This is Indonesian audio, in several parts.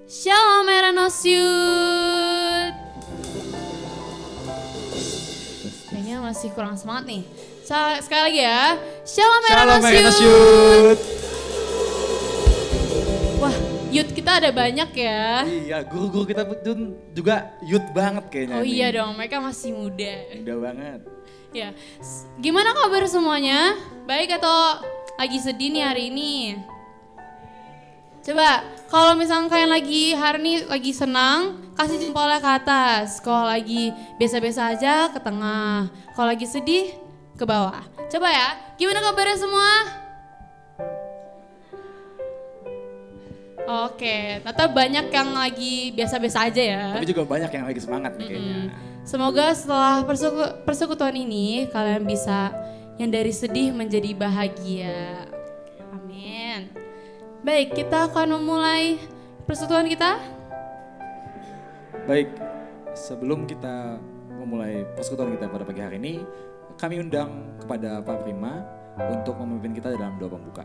Shalom Eranosyut. Kayaknya masih kurang semangat nih. Sekali lagi ya. Shalom Eranosyut. Wah, youth kita ada banyak ya. Iya, guru-guru kita pun juga youth banget kayaknya. Oh iya dong, mereka masih muda. Muda banget. Ya, gimana kabar semuanya? Baik atau lagi sedih nih hari ini? Coba, kalau misalnya kalian hari ini lagi senang, kasih jempolnya ke atas. Kalau lagi biasa-biasa aja, ke tengah. Kalau lagi sedih, ke bawah. Coba ya, gimana kabarnya semua? Oke, ternyata banyak yang lagi biasa-biasa aja ya. Tapi juga banyak yang lagi semangat nih kayaknya. Semoga setelah persekutuan ini, kalian bisa yang dari sedih menjadi bahagia. Amin. Baik, kita akan memulai persekutuan kita. Baik, sebelum kita memulai persekutuan kita pada pagi hari ini, kami undang kepada Pak Prima untuk memimpin kita dalam doa pembuka.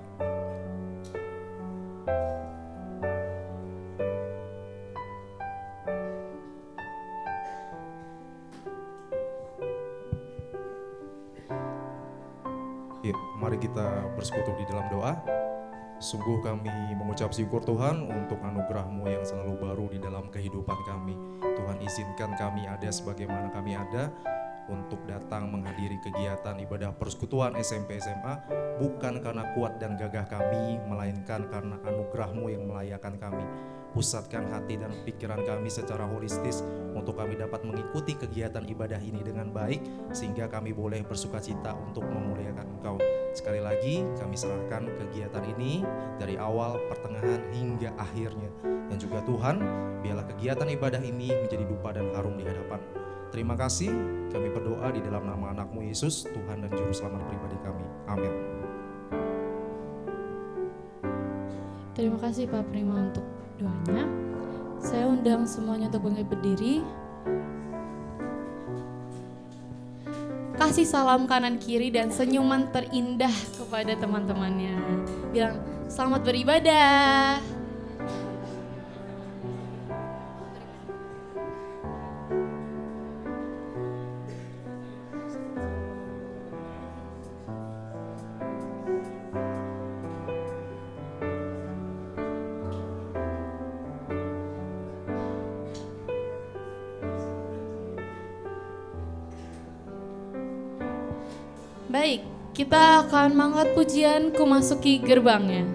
Ya, mari kita bersekutu di dalam doa. Sungguh kami mengucap syukur Tuhan untuk anugerah-Mu yang selalu baru di dalam kehidupan kami. Tuhan izinkan kami ada sebagaimana kami ada untuk datang menghadiri kegiatan ibadah persekutuan SMP SMA bukan karena kuat dan gagah kami, melainkan karena anugerah-Mu yang melayakan kami. Pusatkan hati dan pikiran kami secara holistis untuk kami dapat mengikuti kegiatan ibadah ini dengan baik sehingga kami boleh bersukacita untuk memuliakan Engkau. Sekali lagi kami serahkan kegiatan ini dari awal, pertengahan hingga akhirnya. Dan juga Tuhan, biarlah kegiatan ibadah ini menjadi dupa dan harum di hadapan. Terima kasih, kami berdoa di dalam nama anak-Mu Yesus, Tuhan dan Juru Selamat pribadi kami. Amin. Terima kasih Pak Prima untuk doanya. Saya undang semuanya untuk berdiri. Kasih salam kanan kiri dan senyuman terindah kepada teman-temannya. Bilang selamat beribadah. Baik, kita akan mengangkat pujian Ku Masuki Gerbangnya.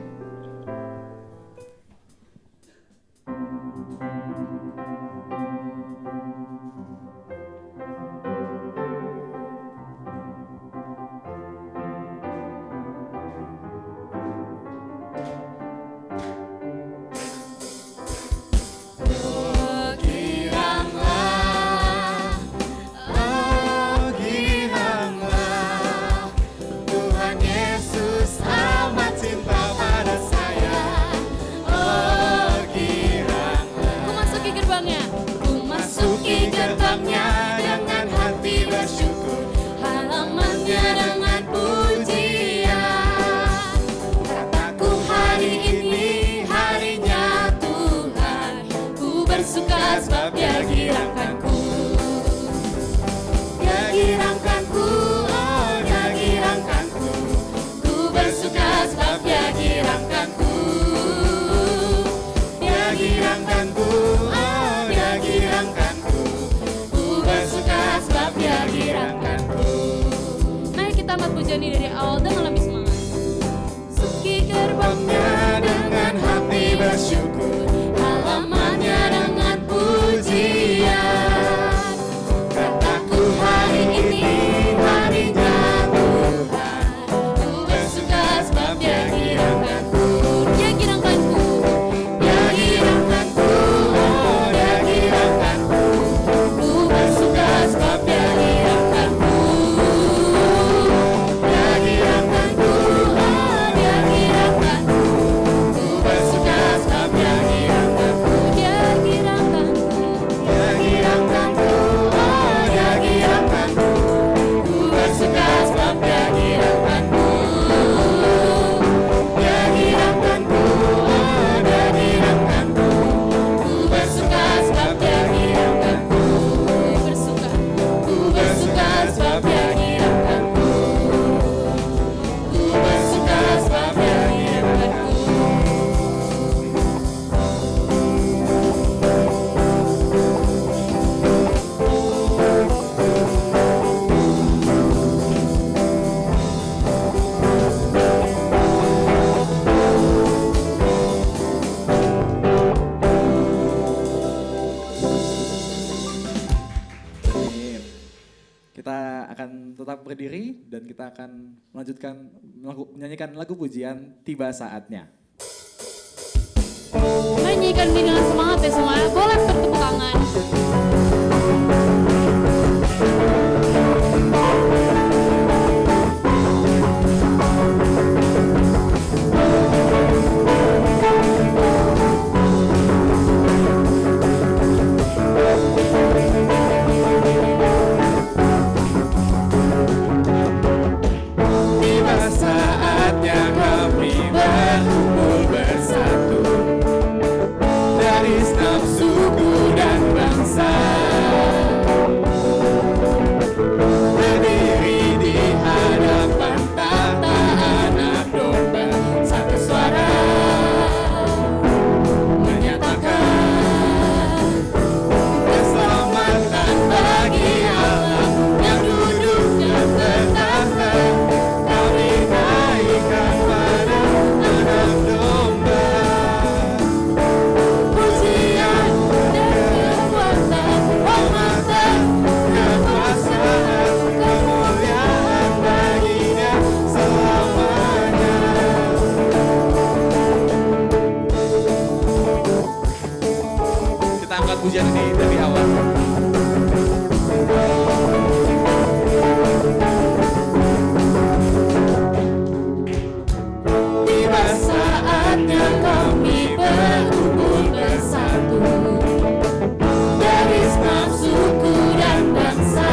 Pujian ini dari awal dengan lebih semangat. Suki gerbangnya dengan hati bersyukur, halamannya dengan pujian. Kataku hari ini harinya Tuhan, ku bersuka sebab Dia girangkanku. Dia girangkanku, Dia girangkanku, oh Dia girangkanku. Ku bersuka sebab Dia girangkanku. Dia girangkanku. berdiri dan kita akan melanjutkan menyanyikan lagu pujian Tiba Saatnya. Nyanyikan dengan semangat ya semua. Boleh bertepuk tangan. Tiba saatnya kami berkumpul bersatu dari setiap suku dan bangsa, berdiri di hadapan tata anak domba, satu suara menyatakan keselamatan bagi Allah yang duduk dan bertahta. Kami naikkan pada anak domba pujian dan kekuatan, hormatan, kekuasaan, kemuliaan baginya selamanya. Kita angkat pujian ini dari awal. Tiba saatnya kami berkumpul bersatu dari semua suku dan bangsa,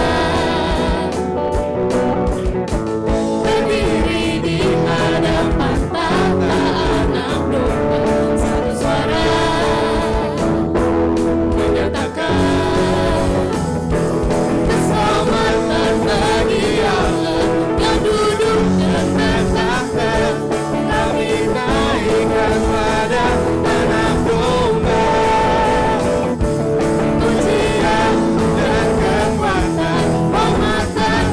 berdiri di hadapan tata anak domba, satu suara menyatakan keselamatan bagi Allah yang duduk dan bertahta. Kami naikkan pada anak domba pujian dan kekuatan, hormatan,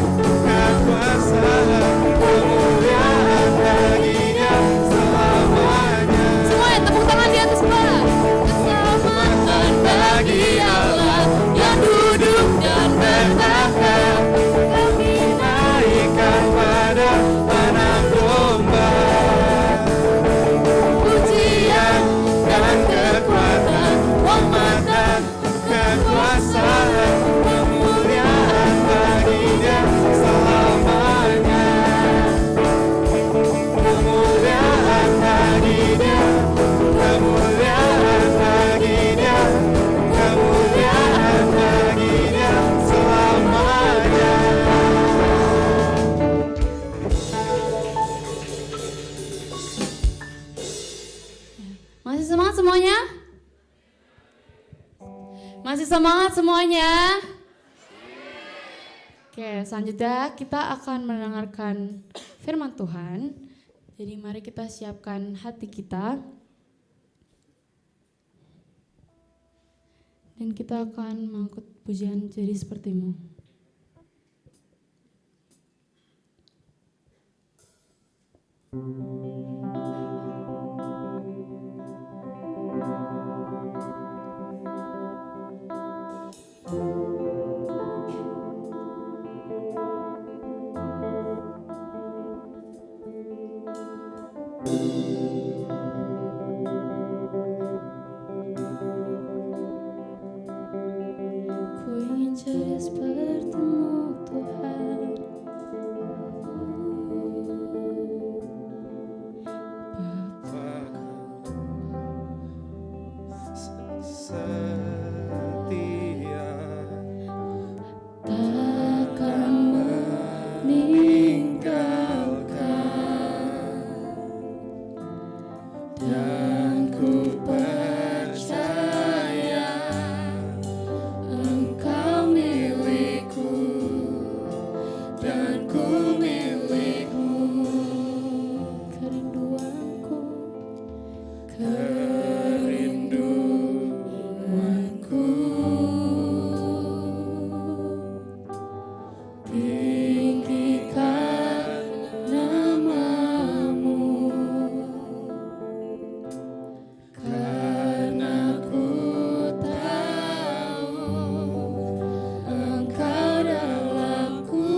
kekuasaan, kemuliaan baginya selamanya. Semuanya tepuk tangan di atas kepala. Keselamatan bagi Allah yang duduk dan bertahta. Kami naikkan pada anak domba pujian dan kekuatan, hormatan, kekuasaan, kemuliaan baginya selamanya. Kemuliaan baginya, kemuliaan baginya, kemuliaan baginya selamanya. Masih semangat semuanya? Masih semangat semuanya? Oke, selanjutnya kita akan mendengarkan firman Tuhan. Jadi mari kita siapkan hati kita. Dan kita akan mengangkut pujian jadi sepertimu. Ku ingin jadi sepertimu Tuhan. Setia Takkan meninggalkan, dan ku percaya Engkau milikku dan ku milikmu. Kerinduanku, kerinduanku, tinggikan namamu, karena ku tahu Engkau dalamku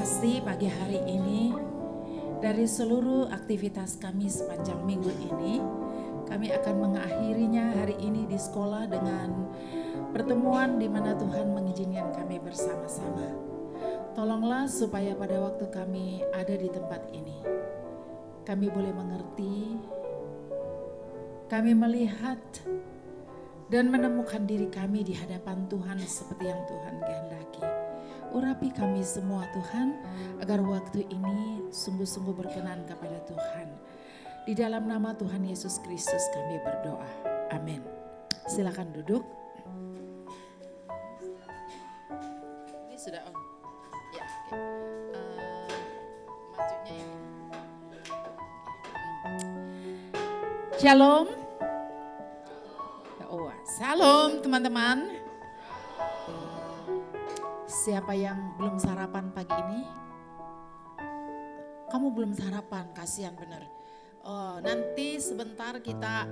kasih pagi hari ini dari seluruh aktivitas kami sepanjang minggu ini, kami akan mengakhirinya hari ini di sekolah dengan pertemuan di mana Tuhan mengizinkan kami bersama-sama. Tolonglah supaya pada waktu kami ada di tempat ini, kami boleh mengerti, kami melihat dan menemukan diri kami di hadapan Tuhan seperti yang Tuhan kehendaki. Urapi kami semua Tuhan, agar waktu ini sungguh-sungguh berkenan kepada Tuhan. Di dalam nama Tuhan Yesus Kristus kami berdoa. Amin. Silakan duduk. Ini sudah on. Ya, oke. Majunya ini. Shalom. Oh, salam teman-teman. Siapa yang belum sarapan pagi ini? Kamu belum sarapan, kasihan bener. Oh, nanti sebentar kita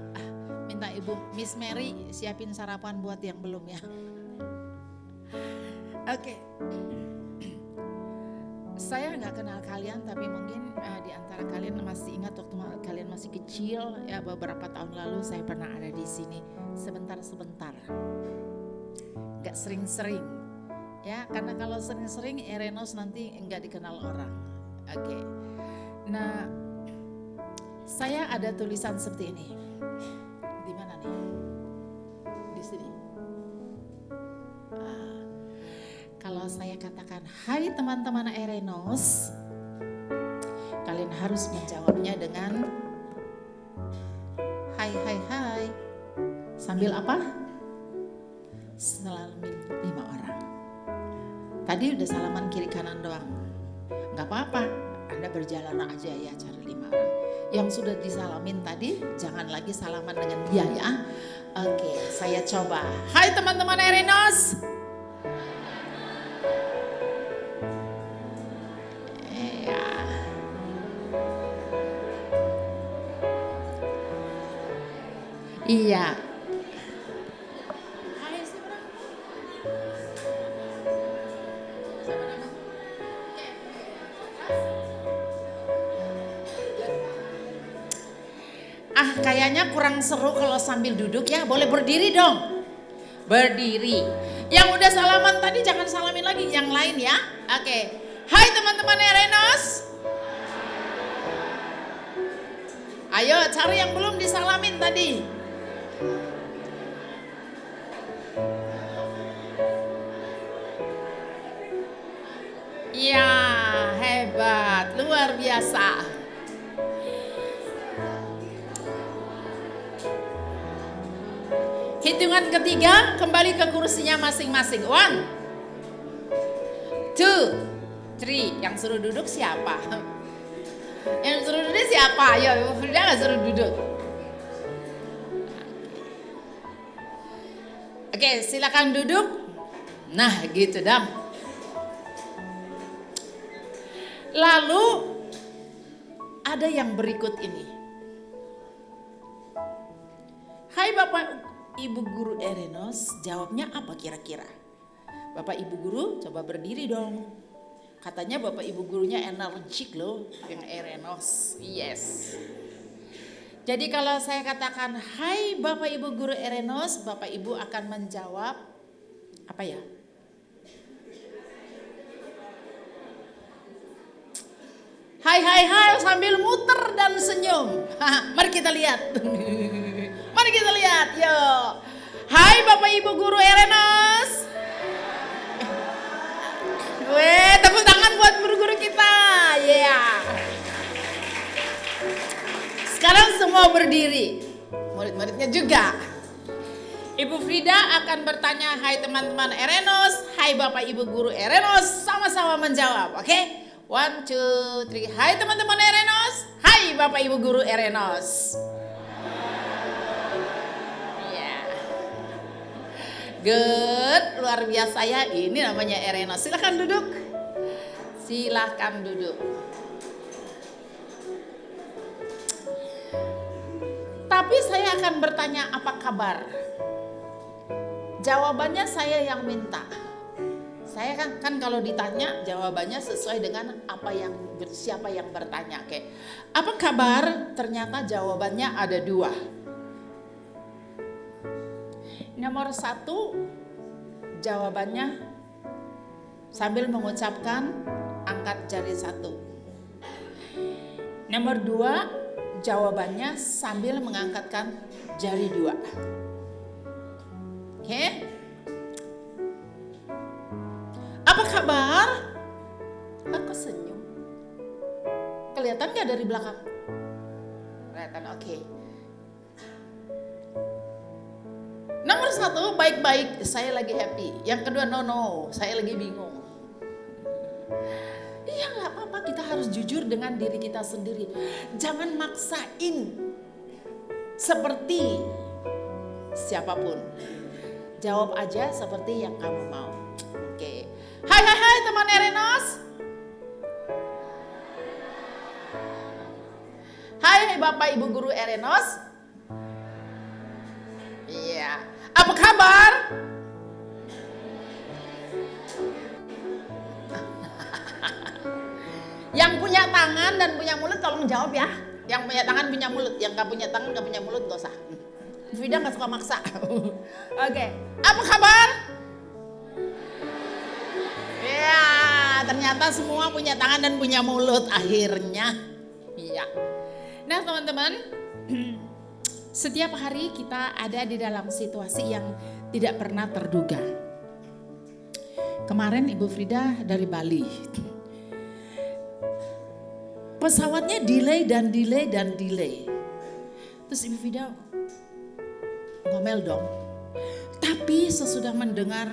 minta Ibu Miss Mary siapin sarapan buat yang belum ya. Oke. Saya nggak kenal kalian, tapi mungkin di antara kalian masih ingat waktu kalian masih kecil ya, beberapa tahun lalu saya pernah ada di sini sebentar-sebentar. Nggak sering-sering. Ya, karena kalau sering-sering Erenos nanti enggak dikenal orang. Oke. Nah, saya ada tulisan seperti ini. Di mana nih? Di sini. Kalau saya katakan, "Hai teman-teman Erenos," kalian harus menjawabnya dengan "Hai, hai, hai." Sambil apa? Salamin 5 orang. Tadi udah salaman kiri kanan doang. Gak apa-apa, Anda berjalan aja ya cari 5 orang. Yang sudah disalamin tadi jangan lagi salaman dengan dia ya. Oke, saya coba. Hai teman-teman Erenos. Iya. Kayaknya kurang seru kalau sambil duduk ya. Boleh berdiri dong. Berdiri. Yang udah salaman tadi jangan salamin lagi, yang lain ya. Oke. Hai teman-teman Erenos. Ayo cari yang belum disalamin tadi. Ya, hebat, luar biasa. Hitungan ketiga, kembali ke kursinya masing-masing. 1, 2, 3. Yang suruh duduk siapa? Yang suruh duduk siapa? Ayo, Ibu Frida gak suruh duduk. Oke, silakan duduk. Nah, gitu dong. Lalu ada yang berikut ini. Hai Bapak Ibu Guru Erenos, jawabnya apa kira-kira? Bapak Ibu Guru coba berdiri dong. Katanya Bapak Ibu Gurunya energik loh, yang Erenos. Yes. Jadi kalau saya katakan, hai Bapak Ibu Guru Erenos, Bapak Ibu akan menjawab apa ya? Hai hai hai sambil muter dan senyum. Mari kita lihat. Mari kita lihat, yuk. Hai Bapak Ibu Guru Erenos. Weh, tepuk tangan buat guru-guru kita. Yeah. Sekarang semua berdiri. Murid-muridnya juga. Ibu Frida akan bertanya, hai teman-teman Erenos, hai Bapak Ibu Guru Erenos, sama-sama menjawab, oke? 1, 2, 3, hai teman-teman Erenos, hai Bapak Ibu Guru Erenos. Good, luar biasa ya. Ini namanya Erenos. Silahkan duduk. Silahkan duduk. Tapi saya akan bertanya apa kabar. Jawabannya saya yang minta. Saya kan kalau ditanya jawabannya sesuai dengan siapa yang bertanya. Oke. Apa kabar? Ternyata jawabannya ada 2. Nomor 1 jawabannya sambil mengucapkan angkat jari 1. Nomor 2 jawabannya sambil mengangkatkan jari 2. Oke? Apa kabar? Aku senyum. Kelihatan gak dari belakang? Kelihatan, oke. Nomor 1 baik-baik, saya lagi happy. Yang kedua no, saya lagi bingung. Iya gak apa-apa, kita harus jujur dengan diri kita sendiri. Jangan maksain seperti siapapun. Jawab aja seperti yang kamu mau. Oke. Hai teman Erenos. Hai Bapak Ibu Guru Erenos. Iya. Apa kabar? Yang punya tangan dan punya mulut tolong jawab ya. Yang punya tangan punya mulut, yang gak punya tangan gak punya mulut gak usah. Vida gak suka maksa. Oke. Apa kabar? Ya, ternyata semua punya tangan dan punya mulut akhirnya. Iya. Nah teman-teman, setiap hari kita ada di dalam situasi yang tidak pernah terduga. Kemarin Ibu Frida dari Bali. Pesawatnya delay. Terus Ibu Frida ngomel dong. Tapi sesudah mendengar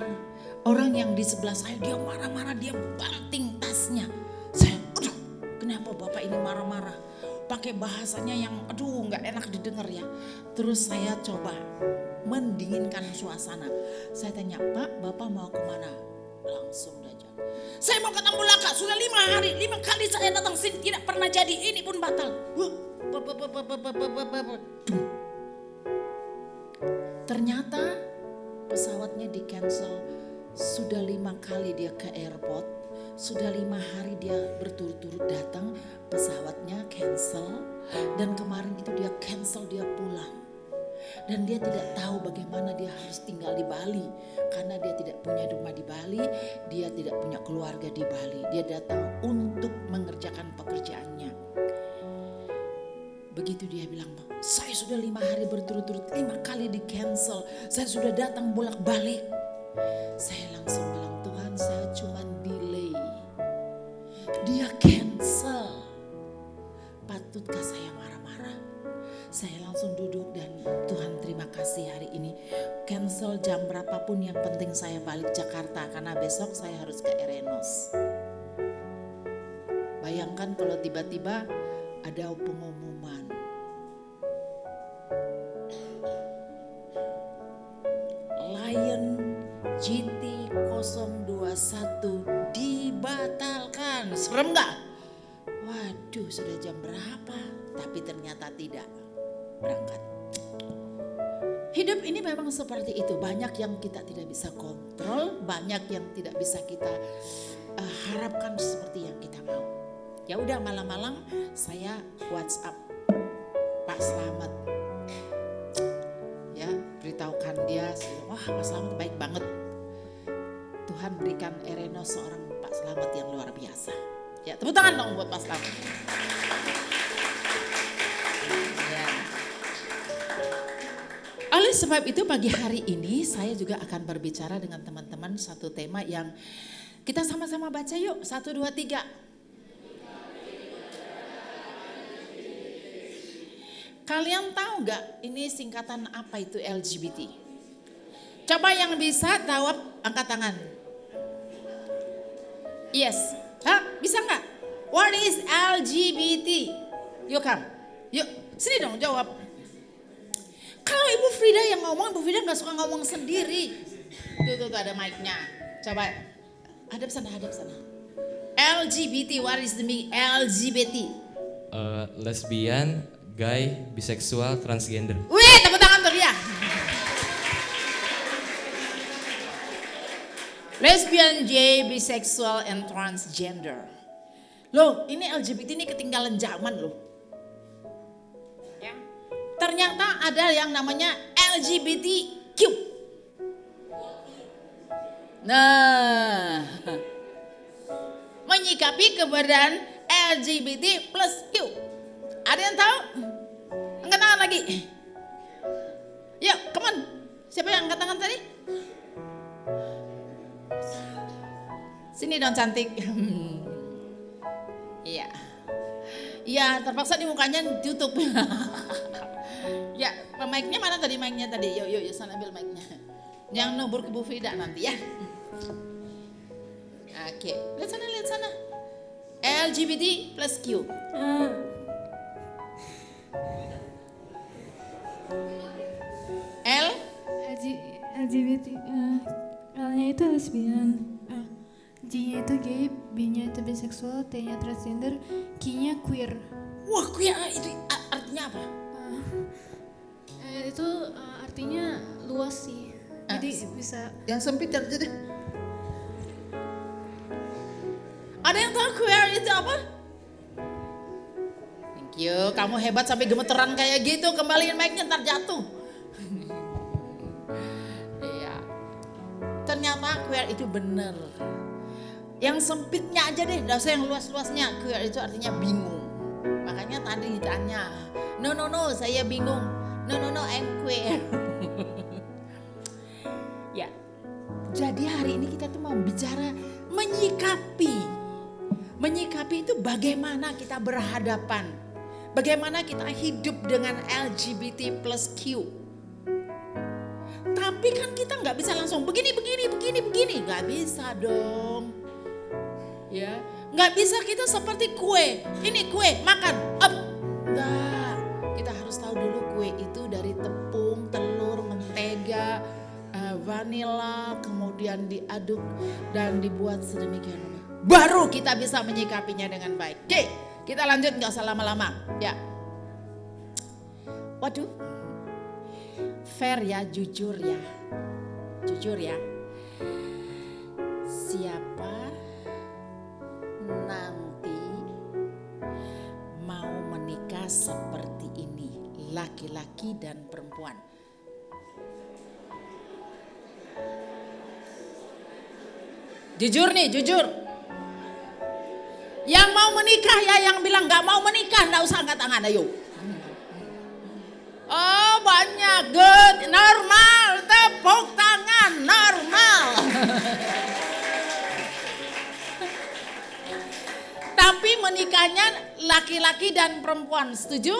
orang yang di sebelah saya, dia marah-marah, dia banting tasnya. Saya, aduh, kenapa Bapak ini marah-marah? Pakai bahasanya yang nggak enak didengar ya. Terus saya coba mendinginkan suasana. Saya tanya, Pak, Bapak mau kemana? Langsung aja. Saya mau ke Tambulaka, sudah 5 hari, 5 kali saya datang sini tidak pernah jadi, ini pun batal. Ternyata pesawatnya di cancel. Sudah 5 kali dia ke airport, sudah 5 hari dia berturut-turut datang, pesawatnya cancel. Dan kemarin itu dia cancel, dia pulang. Dan dia tidak tahu bagaimana dia harus tinggal di Bali. Karena dia tidak punya rumah di Bali, dia tidak punya keluarga di Bali. Dia datang untuk mengerjakan pekerjaannya. Begitu dia bilang, saya sudah 5 hari berturut-turut, 5 kali di cancel. Saya sudah datang bolak-balik. Saya langsung bilang, Tuhan, saya cuma delay. Dia cancel. Patutkah saya marah-marah? Saya langsung duduk dan Tuhan terima kasih hari ini. Cancel jam berapapun, yang penting saya balik Jakarta. Karena besok saya harus ke Erenos. Bayangkan kalau tiba-tiba ada pengumuman. Lion GT 021 dibatalkan. Serem gak? Waduh, sudah jam berapa? Tapi ternyata tidak berangkat. Hidup ini memang seperti itu. Banyak yang kita tidak bisa kontrol, banyak yang tidak bisa kita harapkan seperti yang kita mau. Ya udah, malam-malam saya WhatsApp Pak Slamet. Ya, beritahukan dia, wah Pak Slamet baik banget. Tuhan berikan Erenos seorang Pak Slamet yang luar biasa. Ya, tepuk tangan dong buat Pak Slamet. Ya. Oleh sebab itu pagi hari ini saya juga akan berbicara dengan teman-teman satu tema yang kita sama-sama baca yuk. 1, 2, 3. Kalian tahu gak ini singkatan apa itu LGBT? Coba yang bisa jawab angkat tangan. Yes. Hah? Bisa gak? What is LGBT? Yuk come. Yuk sini dong jawab. Kalau Ibu Frida yang ngomong, Ibu Frida gak suka ngomong sendiri. Tuh ada mic-nya. Coba hadap sana. LGBT, what is the meaning LGBT? Lesbian, gay, biseksual, transgender. Wih, tepuk tangan untuk dia. Lesbian, gay, bisexual, and transgender. Loh, ini LGBT ini ketinggalan zaman loh. Ya. Ternyata ada yang namanya LGBTQ. Nah, menyikapi keberadaan LGBT plus Q. Ada yang tahu? Angkat tangan lagi. Yuk, come on. Siapa yang angkat tangan tadi? Sini dong cantik. Iya. Iya, terpaksa di mukanya tutup. Ya, mic-nya mana tadi mic-nya tadi? Yuk, sana ambil mic-nya. Jangan nubur ke Bu Frida nanti ya. Oke, lihat sana. LGBT plus Q. L LGBT L-nya itu lesbian, G-nya itu gay, B-nya itu bisexual, T-nya transgender, Q-nya queer. Wah, queer itu artinya apa? Itu artinya luas sih. Jadi bisa Yang sempit aja deh. Ada yang tahu queer itu apa? Thank you, kamu hebat sampai gemeteran kayak gitu. Kembaliin mic-nya ntar jatuh. Iya. Ternyata queer itu bener. Yang sempitnya aja deh, gak usah yang luas-luasnya. Queer itu artinya bingung. Makanya tadi ditanya, no, saya bingung. No, I'm queer. Ya, jadi hari ini kita tuh mau bicara menyikapi. Menyikapi itu bagaimana kita berhadapan. Bagaimana kita hidup dengan LGBT plus Q. Tapi kan kita gak bisa langsung begini. Gak bisa dong. Ya, nggak bisa kita seperti kue. Ini kue makan, up. Nggak. Kita harus tahu dulu kue itu dari tepung, telur, mentega, vanila, kemudian diaduk dan dibuat sedemikian rupa. Baru kita bisa menyikapinya dengan baik. Oke, kita lanjut nggak usah lama-lama. Ya. Waduh, fair ya, jujur ya. Siapa nanti mau menikah seperti ini, laki-laki dan perempuan? Jujur nih, jujur. Yang mau menikah ya, yang bilang gak mau menikah, gak usah angkat tangan, ayo. Oh banyak, good, normal, tepuk tangan, normal. Tapi menikahnya laki-laki dan perempuan, setuju?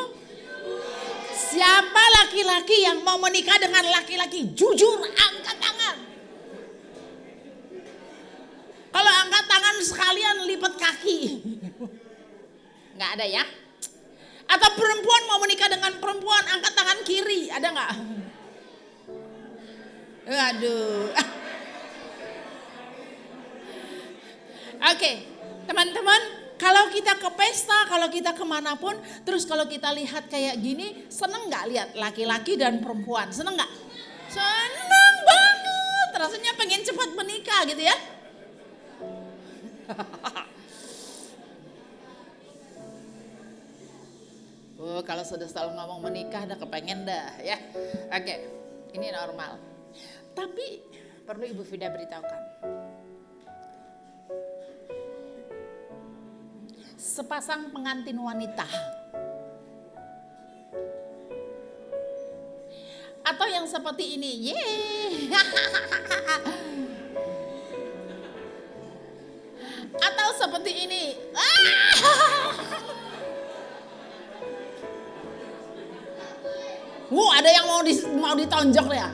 Siapa laki-laki yang mau menikah dengan laki-laki? Jujur, angkat tangan. Kalau angkat tangan sekalian lipat kaki. Nggak ada ya? Atau perempuan mau menikah dengan perempuan, angkat tangan kiri, ada nggak? Aduh. Oke, teman-teman. Kalau kita ke pesta, kalau kita kemanapun, terus kalau kita lihat kayak gini, seneng nggak lihat laki-laki dan perempuan? Seneng nggak? Seneng banget, rasanya pengen cepat menikah gitu ya. Oh, kalau sudah selalu ngomong menikah, udah kepengen dah ya. Oke, ini normal. Tapi perlu Ibu Vida beritahukan. Sepasang pengantin wanita atau yang seperti ini, yeay, atau seperti ini, ada yang mau ditonjok ya,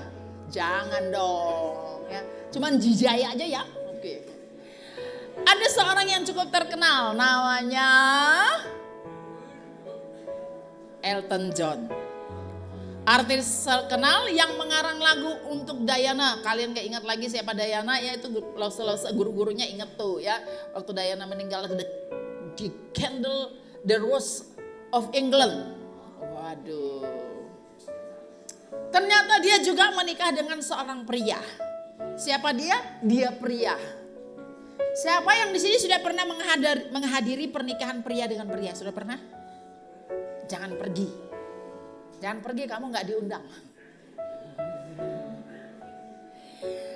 jangan dong ya, cuman jijai aja ya. Oke. Ada seorang yang cukup terkenal, namanya Elton John. Artis terkenal yang mengarang lagu untuk Diana. Kalian gak ingat lagi siapa Diana? Ya itu guru-gurunya inget tuh ya. Waktu Diana meninggal, the Candle, the Rose of England. Waduh. Ternyata dia juga menikah dengan seorang pria. Siapa dia? Dia pria. Siapa yang di sini sudah pernah menghadiri pernikahan pria dengan pria? Sudah pernah? Jangan pergi. Jangan pergi, kamu nggak diundang.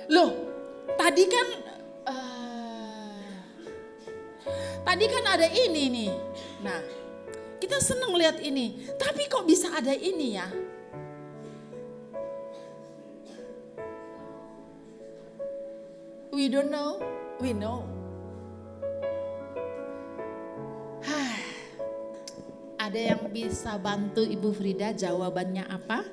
Loh, tadi kan ada ini nih. Nah, kita seneng lihat ini. Tapi kok bisa ada ini ya? We don't know, we know. Ada yang bisa bantu Ibu Frida jawabannya apa?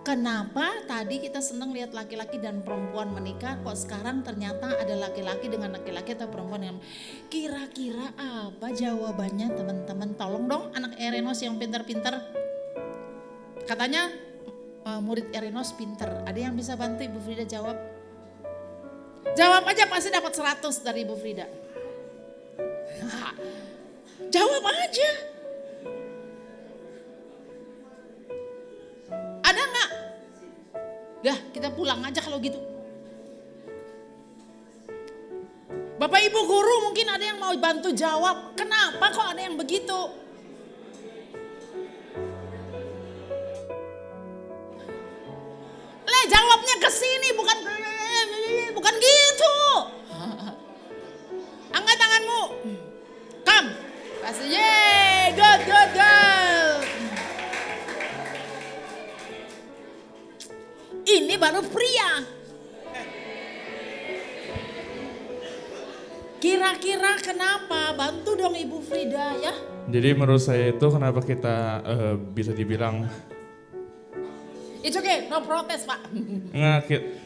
Kenapa tadi kita senang lihat laki-laki dan perempuan menikah, kok sekarang ternyata ada laki-laki dengan laki-laki atau perempuan dengan... Kira-kira apa jawabannya teman-teman? Tolong dong anak Erenos yang pintar-pintar. Katanya murid Erenos pintar. Ada yang bisa bantu Ibu Frida jawab? Jawab aja pasti dapat 100 dari Ibu Frida. Jawab aja. Ada nggak? Dah kita pulang aja kalau gitu. Bapak Ibu guru mungkin ada yang mau bantu jawab. Kenapa kok ada yang begitu? Jawabnya ke sini bukan gitu. Angkat tanganmu. Come. Kasih yeay, good. Ini baru pria. Kira-kira kenapa? Bantu dong Ibu Frida ya. Jadi menurut saya itu kenapa kita bisa dibilang It's okay, no protes Pak.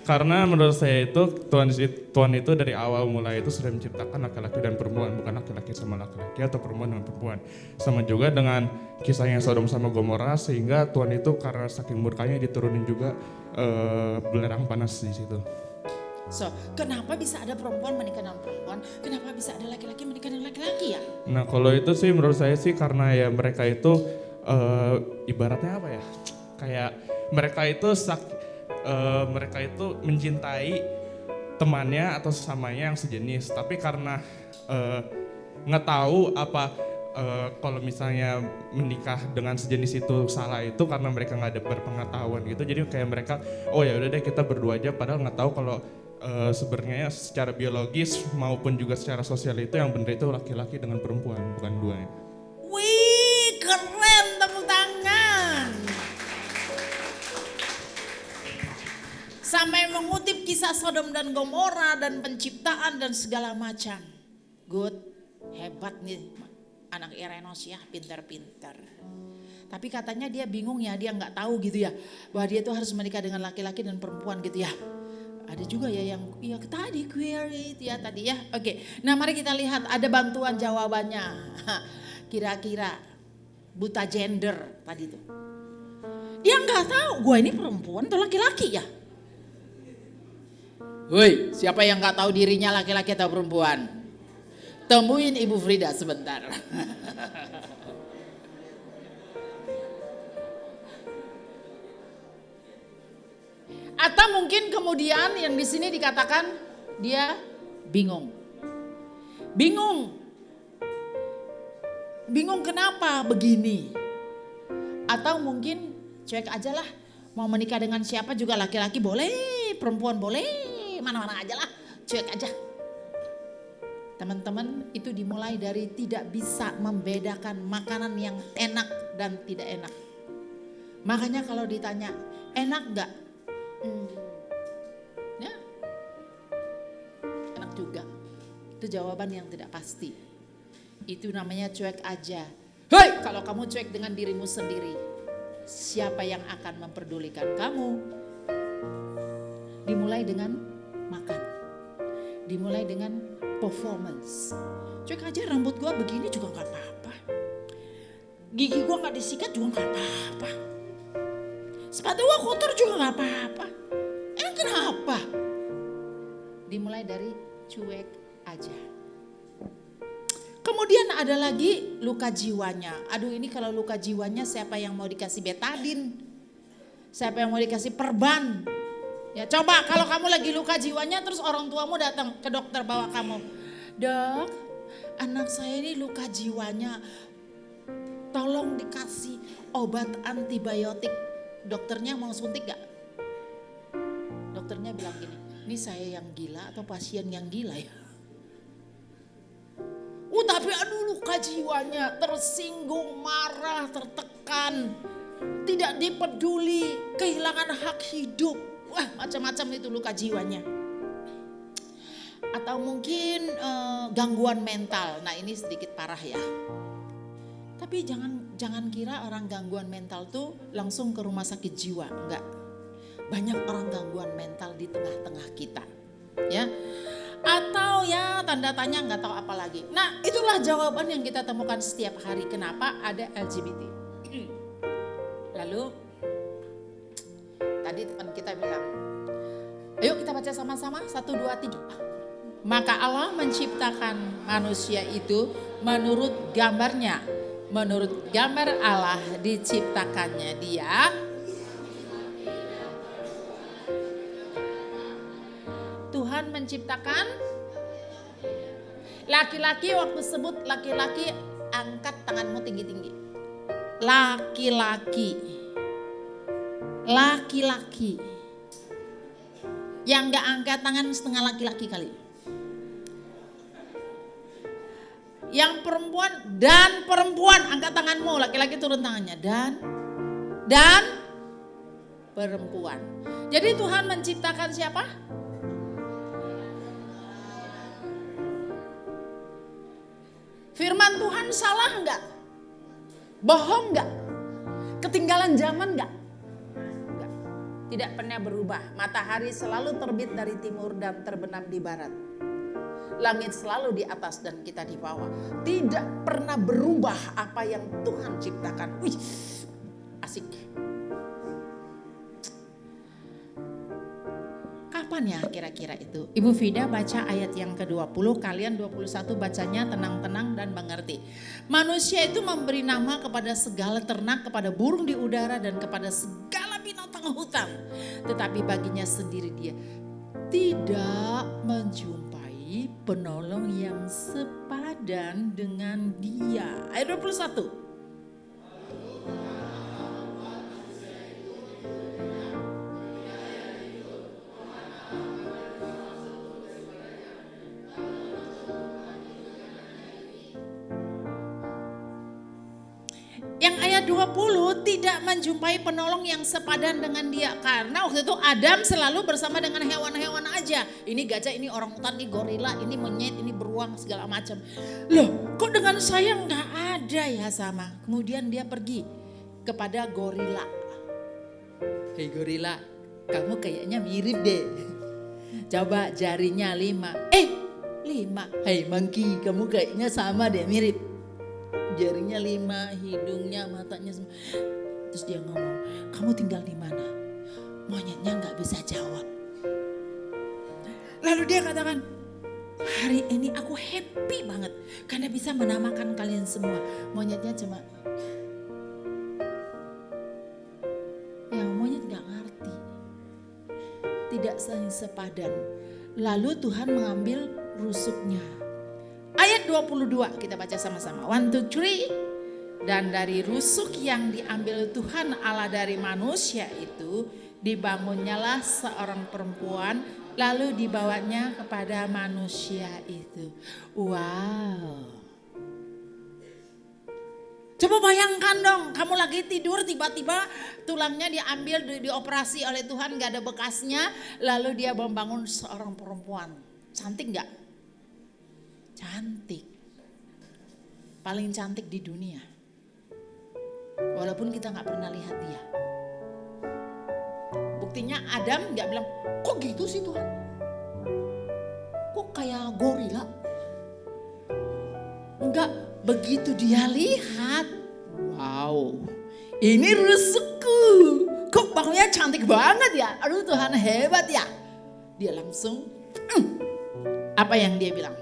karena menurut saya itu Tuhan itu dari awal mulai itu sudah menciptakan laki-laki dan perempuan, bukan laki-laki sama laki-laki atau perempuan dengan perempuan. Sama juga dengan kisahnya Sodom sama Gomora, sehingga Tuhan itu karena saking murkanya diturunin juga belerang panas di situ. So, kenapa bisa ada perempuan menikah dengan perempuan? Kenapa bisa ada laki-laki menikah dengan laki-laki ya? Nah kalau itu sih menurut saya sih karena ya mereka itu ibaratnya apa ya? Kayak mereka itu mencintai temannya atau sesamanya yang sejenis, tapi karena nggak tahu apa kalau misalnya menikah dengan sejenis itu salah itu karena mereka nggak ada berpengetahuan gitu, jadi kayak mereka oh ya udah deh kita berdua aja, padahal nggak tahu kalau sebenarnya secara biologis maupun juga secara sosial itu yang benar itu laki-laki dengan perempuan, bukan duanya. Wih, keren, tepuk tangan. Sampai mengutip kisah Sodom dan Gomora dan penciptaan dan segala macam. Good, hebat nih anak Erenos ya, pintar-pintar. Tapi katanya dia bingung ya, dia nggak tahu gitu ya, bahwa dia tuh harus menikah dengan laki-laki dan perempuan gitu ya. Ada juga ya yang ya tadi query itu ya tadi ya. Oke, nah mari kita lihat ada bantuan jawabannya. Kira-kira buta gender tadi tuh. Dia nggak tahu, gue ini perempuan atau laki-laki ya. Woi, siapa yang nggak tahu dirinya laki-laki atau perempuan? Temuin Ibu Frida sebentar. Atau mungkin kemudian yang di sini dikatakan dia bingung. Bingung kenapa begini? Atau mungkin cuek aja lah, mau menikah dengan siapa juga laki-laki boleh, perempuan boleh. Mana-mana aja lah, cuek aja. Teman-teman, itu dimulai dari tidak bisa membedakan makanan yang enak dan tidak enak. Makanya kalau ditanya, enak gak? Ya, enak juga. Itu jawaban yang tidak pasti. Itu namanya cuek aja. Hei, kalau kamu cuek dengan dirimu sendiri, siapa yang akan memperdulikan kamu? Dimulai dengan makan, dimulai dengan performance. Cuek aja, rambut gua begini juga gak apa-apa, gigi gua gak disikat juga gak apa-apa, sepatu gua kotor juga gak apa-apa. Kenapa? Dimulai dari cuek aja. Kemudian ada lagi luka jiwanya. Aduh, ini kalau luka jiwanya siapa yang mau dikasih betadin? Siapa yang mau dikasih perban? Ya coba kalau kamu lagi luka jiwanya terus orang tuamu datang ke dokter bawa kamu. Dok, anak saya ini luka jiwanya. Tolong dikasih obat antibiotik. Dokternya mau suntik gak? Dokternya bilang gini, ini saya yang gila atau pasien yang gila ya? Tapi aduh luka jiwanya, tersinggung, marah, tertekan, tidak dipeduli, kehilangan hak hidup. Wah macam-macam itu luka jiwanya. Atau mungkin gangguan mental, nah ini sedikit parah ya. Tapi jangan kira orang gangguan mental tuh langsung ke rumah sakit jiwa, enggak. Banyak orang gangguan mental di tengah-tengah kita, ya. Atau ya tanda tanya nggak tahu apa lagi. Nah itulah jawaban yang kita temukan setiap hari. Kenapa ada LGBT? Lalu tadi teman kita bilang, ayo kita baca sama-sama 1, 2, 3. Maka Allah menciptakan manusia itu menurut gambarnya. Menurut gambar Allah diciptakannya dia. Tuhan menciptakan laki-laki. Waktu sebut laki-laki, angkat tanganmu tinggi-tinggi. Laki-laki. Laki-laki. Yang gak angkat tangan setengah laki-laki kali. Yang perempuan dan perempuan, angkat tanganmu. Laki-laki turun tangannya. Dan perempuan. Jadi Tuhan menciptakan siapa? Firman Tuhan salah enggak? Bohong enggak? Ketinggalan zaman enggak? Enggak. Tidak pernah berubah. Matahari selalu terbit dari timur dan terbenam di barat. Langit selalu di atas dan kita di bawah. Tidak pernah berubah apa yang Tuhan ciptakan. Wih, asik. Kapan ya kira-kira itu? Ibu Vida baca ayat yang ke-20, kalian 21 bacanya tenang-tenang dan mengerti. Manusia itu memberi nama kepada segala ternak, kepada burung di udara dan kepada segala binatang hutan. Tetapi baginya sendiri dia tidak menjumpai penolong yang sepadan dengan dia. Ayat 21. Yang ayat 20 tidak menjumpai penolong yang sepadan dengan dia. Karena waktu itu Adam selalu bersama dengan hewan-hewan aja. Ini gajah, ini orangutan, ini gorila, ini monyet, ini beruang segala macam. Loh kok dengan saya nggak ada ya sama. Kemudian dia pergi kepada gorila. Hei gorila, kamu kayaknya mirip deh. Coba jarinya 5. 5. Hei monkey, kamu kayaknya sama deh, mirip. Jarinya 5, hidungnya, matanya semua. Terus dia ngomong, kamu tinggal di mana? Monyetnya nggak bisa jawab. Lalu dia katakan, hari ini aku happy banget karena bisa menamakan kalian semua. Monyetnya cuma, yang monyet nggak ngerti, tidak saling sepadan. Lalu Tuhan mengambil rusuknya. Ayat 22 kita baca sama-sama. 1, 2, 3. Dan dari rusuk yang diambil Tuhan Allah dari manusia itu dibangunnyalah seorang perempuan lalu dibawanya kepada manusia itu. Wow. Coba bayangkan dong, kamu lagi tidur tiba-tiba tulangnya diambil dioperasi oleh Tuhan gak ada bekasnya lalu dia membangun seorang perempuan. Cantik gak? Cantik, paling cantik di dunia. Walaupun kita nggak pernah lihat dia. Buktinya Adam nggak bilang, kok gitu sih Tuhan? Kok kayak gorila? Enggak, begitu dia lihat, wow, ini rusukku. Kok bangunnya cantik banget ya? Aduh Tuhan hebat ya. Dia langsung, apa yang dia bilang?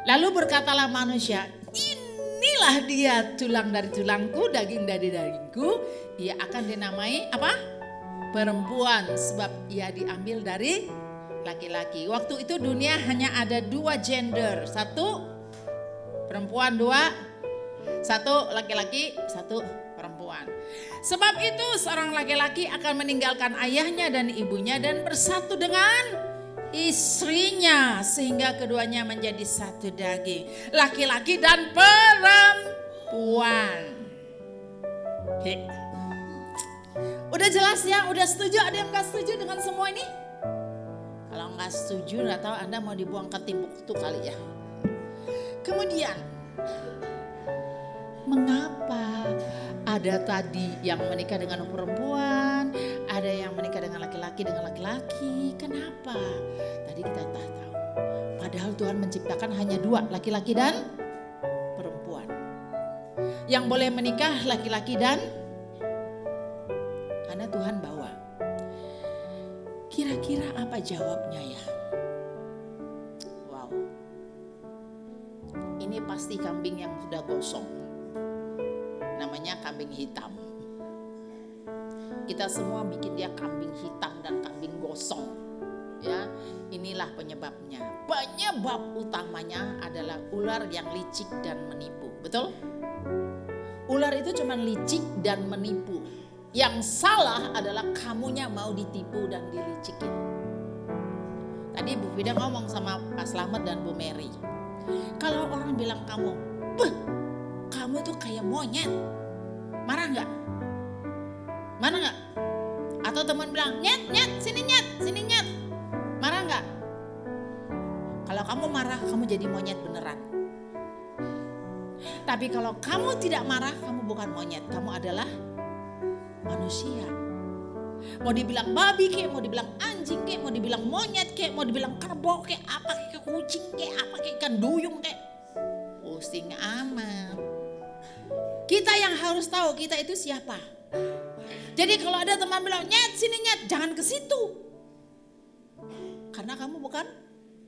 Lalu berkatalah manusia, inilah dia tulang dari tulangku, daging dari dagingku. Ia akan dinamai apa? perempuan sebab ia diambil dari laki-laki. Waktu itu dunia hanya ada 2 gender, 1 perempuan, 2 1 laki-laki, 1 perempuan. Sebab itu seorang laki-laki akan meninggalkan ayahnya dan ibunya dan bersatu dengan istrinya sehingga keduanya menjadi satu daging, laki-laki dan perempuan. Udah jelas ya, udah setuju? Ada yang gak setuju dengan semua ini? Kalau gak setuju, gak tahu Anda mau dibuang ke Timbuktu kali ya. Kemudian, mengapa ada tadi yang menikah dengan perempuan, ada yang menikah dengan laki-laki dengan laki-laki? Kenapa? Tadi kita tak tahu. Padahal Tuhan menciptakan hanya 2, laki-laki dan perempuan. Yang boleh menikah laki-laki dan karena Tuhan bawa. Kira-kira apa jawabnya ya? Wow. Ini pasti kambing yang sudah gosong. Namanya kambing hitam. Kita semua bikin dia kambing hitam dan kambing gosong. Ya, inilah penyebabnya. Penyebab utamanya adalah ular yang licik dan menipu. Betul? Ular itu cuma licik dan menipu. Yang salah adalah kamunya mau ditipu dan dilicikin. Tadi Bu Vida ngomong sama Pak Slamet dan Bu Mary. Kalau orang bilang kamu, kamu tuh kayak monyet, marah nggak? Marah nggak? Atau teman bilang, nyet, sini nyet, marah nggak? Kalau kamu marah, kamu jadi monyet beneran. Tapi kalau kamu tidak marah, kamu bukan monyet, kamu adalah manusia. Mau dibilang babi kek, mau dibilang anjing kek, mau dibilang monyet kek, mau dibilang kerbau kek, apa kek, kucing kek, apa kek, ikan duyung kek. Pusing amat. Kita yang harus tahu kita itu siapa. Jadi kalau ada teman bilang nyet sini nyet, jangan ke situ. Karena kamu bukan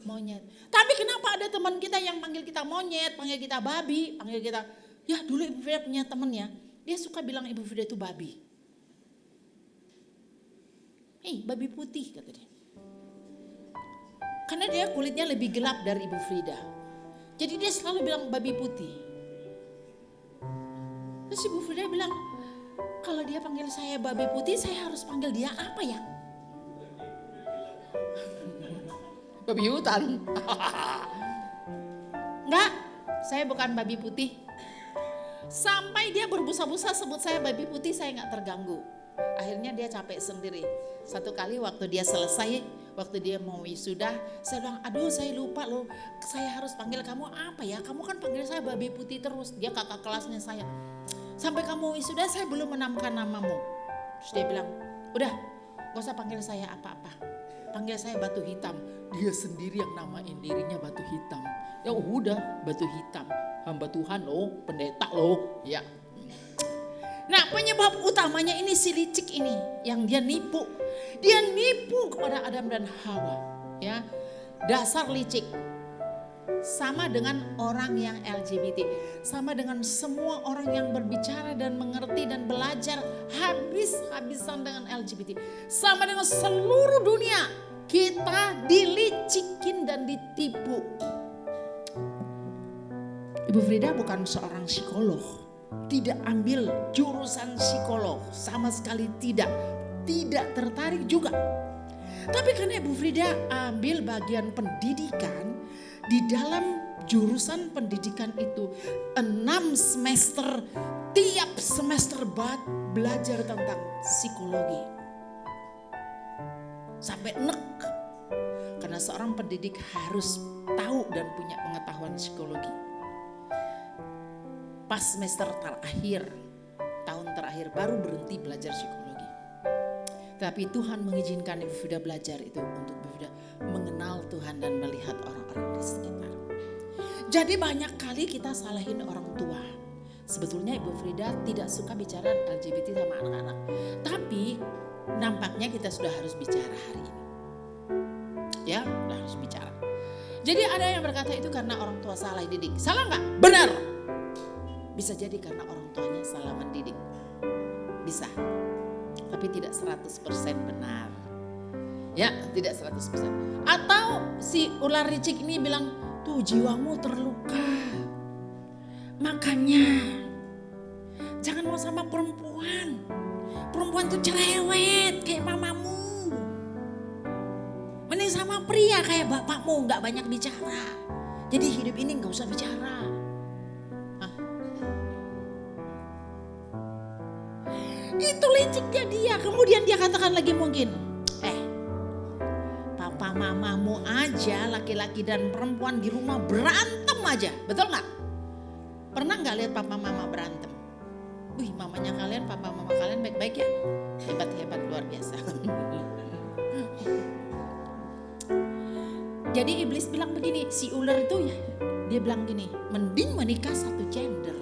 monyet. Tapi kenapa ada teman kita yang panggil kita monyet, panggil kita babi, panggil kita, ya dulu Ibu Vida punya temen ya, dia suka bilang Ibu Vida itu babi. Babi putih kata dia. Karena dia kulitnya lebih gelap dari Ibu Frida. Jadi dia selalu bilang babi putih. Terus Ibu Frida bilang, kalau dia panggil saya babi putih, saya harus panggil dia apa ya? Babi hutan. Enggak, saya bukan babi putih. Sampai dia berbusa-busa sebut saya babi putih, saya gak terganggu. Akhirnya dia capek sendiri. Satu kali waktu dia selesai, waktu dia mau wisuda, saya bilang, aduh saya lupa loh, saya harus panggil kamu apa ya? Kamu kan panggil saya babi putih terus. Dia kakak kelasnya saya. Sampai kamu wisuda saya belum menamakan namamu. Terus dia bilang, udah gak usah panggil saya apa-apa. Panggil saya batu hitam. Dia sendiri yang namain dirinya batu hitam. Ya udah, batu hitam. Hamba Tuhan loh, pendeta loh. Ya. Nah penyebab utamanya ini si licik ini yang dia nipu. Dia nipu kepada Adam dan Hawa. Ya, dasar licik. Sama dengan orang yang LGBT. Sama dengan semua orang yang berbicara dan mengerti dan belajar habis-habisan dengan LGBT. Sama dengan seluruh dunia. Kita dilicikin dan ditipu. Ibu Frida bukan seorang psikolog. Tidak ambil jurusan psikolog, sama sekali tidak tertarik juga. Tapi karena Ibu Frida ambil bagian pendidikan, di dalam jurusan pendidikan itu 6 semester, tiap semester belajar tentang psikologi. Sampai nek, karena seorang pendidik harus tahu dan punya pengetahuan psikologi. Pas semester terakhir, tahun terakhir baru berhenti belajar psikologi. Tapi Tuhan mengizinkan Ibu Frida belajar itu untuk Ibu Frida mengenal Tuhan dan melihat orang-orang di sekitar. Jadi banyak kali kita salahin orang tua. Sebetulnya Ibu Frida tidak suka bicara LGBT sama anak-anak. Tapi nampaknya kita sudah harus bicara hari ini. Ya, sudah harus bicara. Jadi ada yang berkata itu karena orang tua salah didik. Salah nggak? Benar. Bisa jadi karena orang tuanya salah mendidik. Bisa. tapi tidak 100% benar. Ya, tidak 100%. Atau si ular licik ini bilang, tuh jiwamu terluka. Makanya jangan mau sama perempuan. Perempuan tuh cerewet kayak mamamu. Mending sama pria kayak bapakmu, gak banyak bicara. Jadi hidup ini gak usah bicara. Hah? Itu liciknya dia. Kemudian dia katakan lagi mungkin, papa mamamu aja laki-laki dan perempuan di rumah berantem aja. Betul gak? Pernah gak lihat papa mama berantem? Wih, mamanya kalian, papa mama kalian baik-baik ya? Hebat-hebat, luar biasa. Jadi iblis bilang begini, si ular itu ya, dia bilang gini, mending menikah satu gender.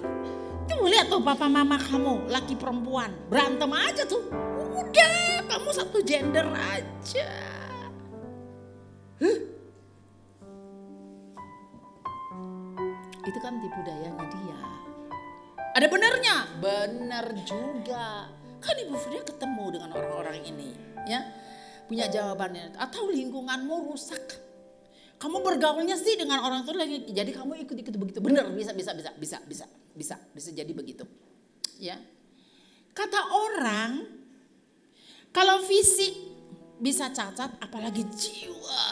Tuh lihat tuh papa mama kamu, laki perempuan, berantem aja tuh. Udah, kamu satu gender aja. Itu kan tipu dayanya dia. Ada benernya? Bener juga. Kan Ibu Frida ketemu dengan orang-orang ini, ya, punya jawabannya. Atau lingkunganmu rusak. Kamu bergaulnya sih dengan orang tua lagi, jadi kamu ikut-ikut begitu. Bener, bisa jadi begitu. Ya. Kata orang, kalau fisik bisa cacat, apalagi jiwa,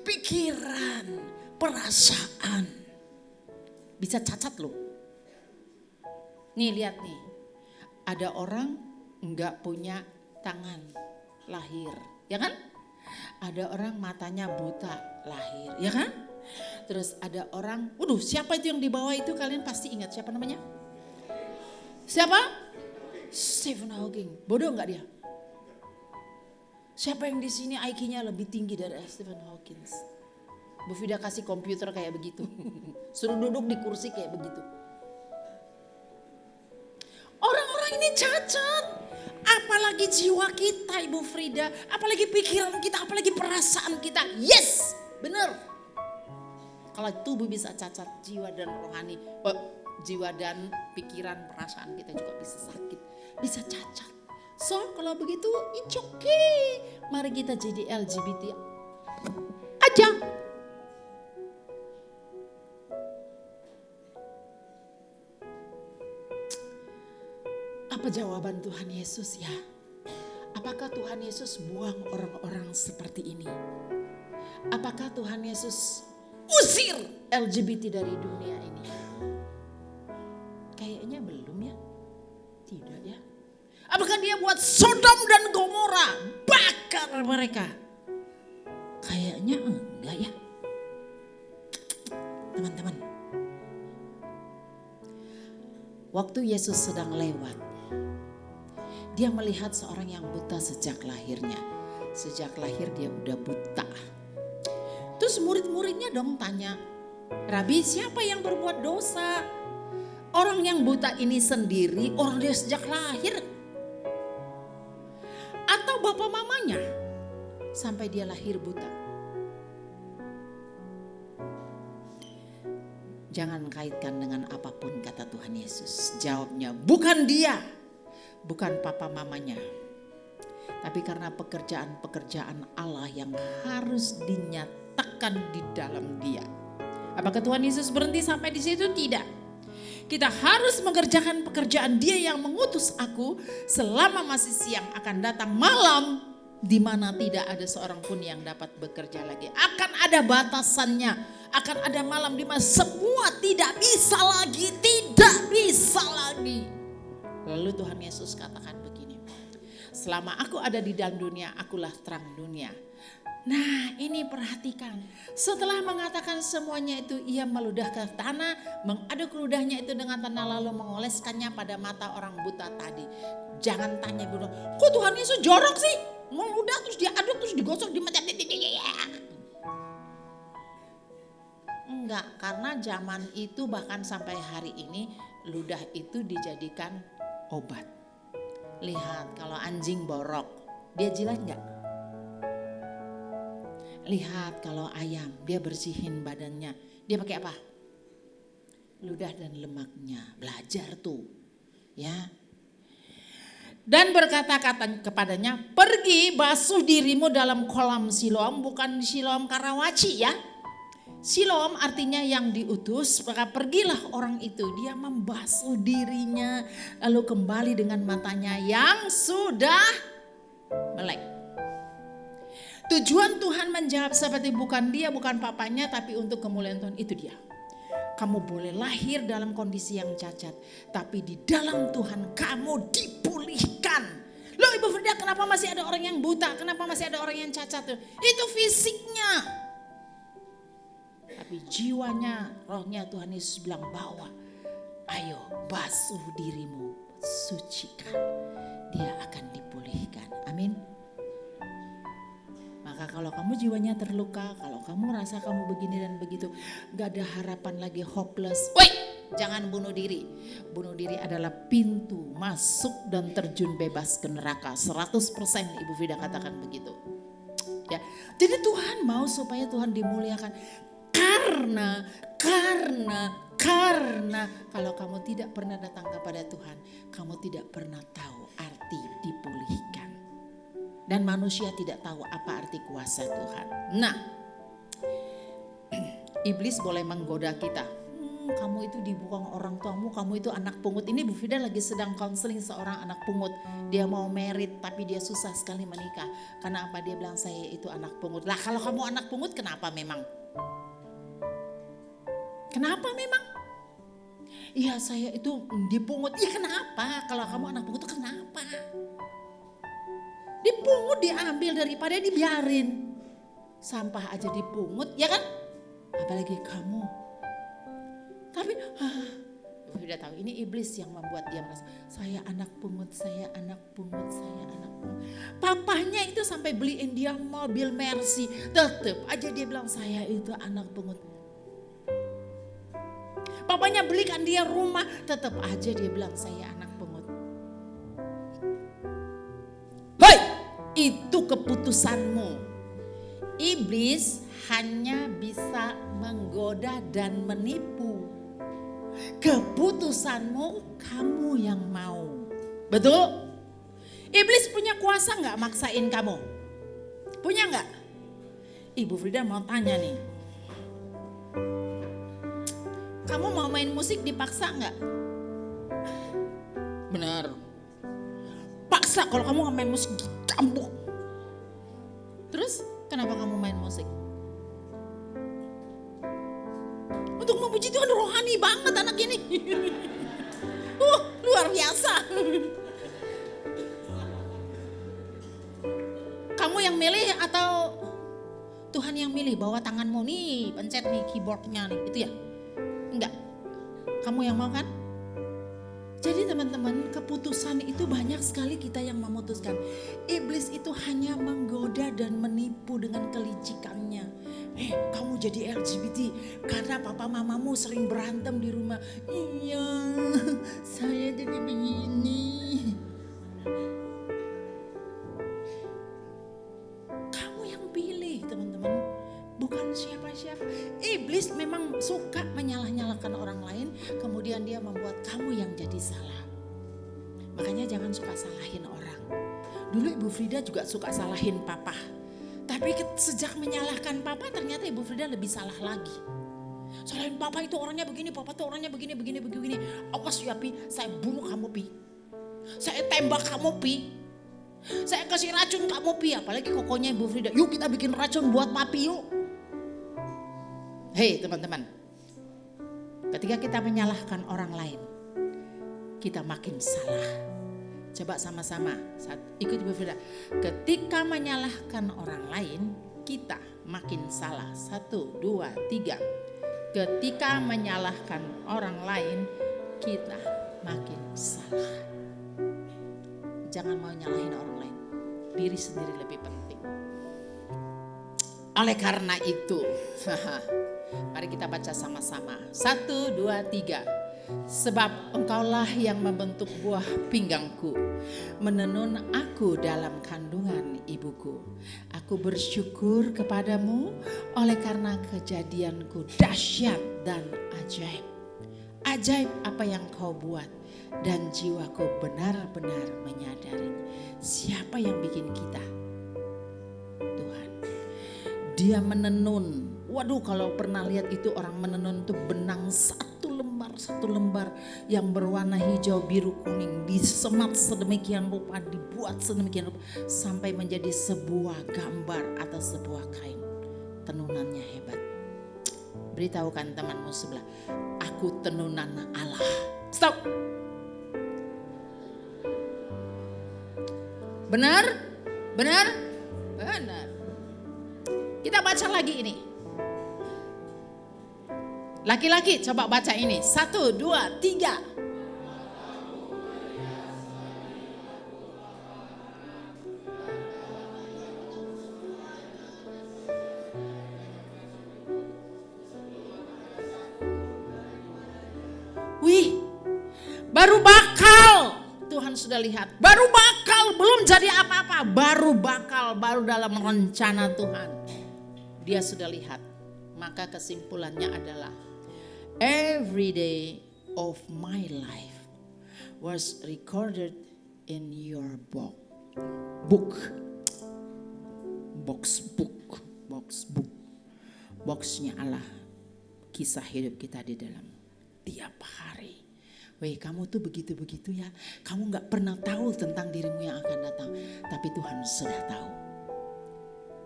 pikiran, perasaan bisa cacat loh. Nih lihat nih, ada orang nggak punya tangan lahir, ya kan? Ada orang matanya buta lahir, ya kan? Terus ada orang, waduh siapa itu yang di bawah itu, kalian pasti ingat siapa namanya? Siapa? Stephen Hawking. Bodoh nggak dia? Siapa yang di sini IQ-nya lebih tinggi dari Stephen Hawking? Bu Fida kasih komputer kayak begitu, suruh duduk di kursi kayak begitu. Orang-orang ini cacat, apalagi jiwa kita Ibu Frida, apalagi pikiran kita, apalagi perasaan kita. Yes, benar. Kalau tubuh bisa cacat, jiwa dan rohani, jiwa dan pikiran, perasaan kita juga bisa sakit, bisa cacat. So kalau begitu, it's okay. Mari kita jadi LGBT aja. Apa jawaban Tuhan Yesus ya? Apakah Tuhan Yesus buang orang-orang seperti ini? Apakah Tuhan Yesus usir LGBT dari dunia ini? Kayaknya belum ya. Tidak ya. Apakah dia buat Sodom dan Gomora, bakar mereka? Kayaknya enggak ya. Teman-teman, waktu Yesus sedang lewat, dia melihat seorang yang buta sejak lahirnya. Sejak lahir dia udah buta. Terus murid-muridnya dong tanya, Rabi, siapa yang berbuat dosa? Orang yang buta ini sendiri, orang dia sejak lahir? Atau bapak mamanya sampai dia lahir buta? Jangan kaitkan dengan apapun kata Tuhan Yesus. Jawabnya bukan dia. Bukan papa mamanya, tapi karena pekerjaan-pekerjaan Allah yang harus dinyatakan di dalam dia. Apakah Tuhan Yesus berhenti sampai di situ? Tidak. Kita harus mengerjakan pekerjaan Dia yang mengutus aku selama masih siang, akan datang malam di mana tidak ada seorang pun yang dapat bekerja lagi. Akan ada batasannya, akan ada malam di mana semua tidak bisa lagi, tidak bisa lagi. Lalu Tuhan Yesus katakan begini, selama aku ada di dalam dunia, akulah terang dunia. Nah ini perhatikan, setelah mengatakan semuanya itu, ia meludah ke tanah, mengaduk ludahnya itu dengan tanah lalu mengoleskannya pada mata orang buta tadi. Jangan tanya bodoh, kok Tuhan Yesus jorok sih? Meludah terus dia aduk terus digosok di mata. Enggak, karena zaman itu bahkan sampai hari ini ludah itu dijadikan obat. Lihat kalau anjing borok, dia jilat enggak? Lihat kalau ayam, dia bersihin badannya, dia pakai apa? Ludah dan lemaknya. Belajar tuh, ya. Dan berkata kepadanya, pergi basuh dirimu dalam kolam Siloam, bukan Siloam Karawaci ya. Siloam artinya yang diutus, maka pergilah orang itu. Dia membasuh dirinya lalu kembali dengan matanya yang sudah melek. Tujuan Tuhan menjawab seperti bukan dia, bukan papanya, tapi untuk kemuliaan Tuhan, itu dia. Kamu boleh lahir dalam kondisi yang cacat, tapi di dalam Tuhan kamu dipulihkan. Loh Ibu Frida, kenapa masih ada orang yang buta? Kenapa masih ada orang yang cacat? Itu fisiknya. Tapi jiwanya, rohnya Tuhan Yesus bilang bawa. Ayo basuh dirimu, sucikan. Dia akan dipulihkan. Amin. Maka kalau kamu jiwanya terluka, kalau kamu rasa kamu begini dan begitu, gak ada harapan lagi, hopeless. Woi, jangan bunuh diri. Bunuh diri adalah pintu masuk dan terjun bebas ke neraka. 100% Ibu Frida katakan begitu. Ya, jadi Tuhan mau supaya Tuhan dimuliakan. Karena kalau kamu tidak pernah datang kepada Tuhan, kamu tidak pernah tahu arti dipulihkan. Dan manusia tidak tahu apa arti kuasa Tuhan. Nah, iblis boleh menggoda kita. Kamu itu dibuang orang tuamu, kamu itu anak pungut. Ini Bu Frida lagi sedang counseling seorang anak pungut. Dia mau merit tapi dia susah sekali menikah. Karena apa? Dia bilang saya itu anak pungut. Lah kalau kamu anak pungut kenapa memang? Kenapa memang? Iya saya itu dipungut. Iya kenapa? Kalau kamu anak pungut itu kenapa? Dipungut diambil daripada dibiarin. Sampah aja dipungut ya kan? Apalagi kamu. Tapi sudah tahu ini iblis yang membuat dia merasa saya anak pungut, saya anak pungut, saya anak pungut. Papahnya itu sampai beliin dia mobil Mercy. Tetap aja dia bilang saya itu anak pungut. Papanya belikan dia rumah, tetap aja dia bilang saya anak pungut. Hei, itu keputusanmu. Iblis hanya bisa menggoda dan menipu. Keputusanmu kamu yang mau. Betul? Iblis punya kuasa gak maksain kamu? Punya gak? Ibu Frida mau tanya nih. Kamu mau main musik dipaksa gak? Benar. Paksa kalau kamu gak main musik dicambuk. Terus kenapa kamu main musik? Untuk memuji Tuhan, rohani banget anak ini. Luar biasa. Kamu yang milih atau Tuhan yang milih? Bawa tanganmu nih, pencet nih keyboardnya nih, itu ya? Enggak. Kamu yang mau kan? Jadi teman-teman, keputusan itu banyak sekali kita yang memutuskan. Iblis itu hanya menggoda dan menipu dengan kelicikannya. Kamu jadi LGBT karena papa mamamu sering berantem di rumah. Iya, saya jadi begini. Kamu yang pilih teman-teman, bukan siapa-siapa. Iblis memang suka menyalah-nyalahkan orang lain, kemudian dia membuat kamu yang jadi salah. Makanya jangan suka salahin orang. Dulu Ibu Frida juga suka salahin papa. Tapi sejak menyalahkan papa ternyata Ibu Frida lebih salah lagi. Salahin papa itu orangnya begini, papa itu orangnya begini. Awas ya Pi, saya bunuh kamu Pi. Saya tembak kamu Pi. Saya kasih racun kamu Pi. Apalagi kokonya Ibu Frida, yuk kita bikin racun buat papi yuk. Hei teman-teman, ketika kita menyalahkan orang lain, kita makin salah. Coba sama-sama, ikut Ibu Frida. Ketika menyalahkan orang lain, kita makin salah. 1, 2, 3. Ketika menyalahkan orang lain, kita makin salah. Jangan mau nyalahin orang lain, diri sendiri lebih penting. Oleh karena itu, mari kita baca sama-sama. 1, 2, 3. Sebab engkaulah yang membentuk buah pinggangku, menenun aku dalam kandungan ibuku. Aku bersyukur kepadamu oleh karena kejadianku dahsyat dan ajaib. Ajaib apa yang kau buat. dan jiwaku benar-benar menyadari siapa yang bikin kita. Tuhan. Dia menenun. Waduh, kalau pernah lihat itu orang menenun itu benang satu lembar yang berwarna hijau, biru, kuning, disemat sedemikian rupa, dibuat sedemikian rupa sampai menjadi sebuah gambar atau sebuah kain. Tenunannya hebat. Beritahukan temanmu sebelah, aku tenunan Allah. Stop. Benar? Benar? Benar. Kita baca lagi ini. Laki-laki coba baca ini. 1, 2, 3. Wih, baru bakal. Tuhan sudah lihat. Baru bakal, belum jadi apa-apa. Baru bakal, baru dalam rencana Tuhan. Dia sudah lihat. Maka kesimpulannya adalah every day of my life was recorded in your book. Boxnya Allah. Kisah hidup kita di dalam. Tiap hari. Weh, kamu tuh begitu-begitu ya. Kamu gak pernah tahu tentang dirimu yang akan datang. Tapi Tuhan sudah tahu.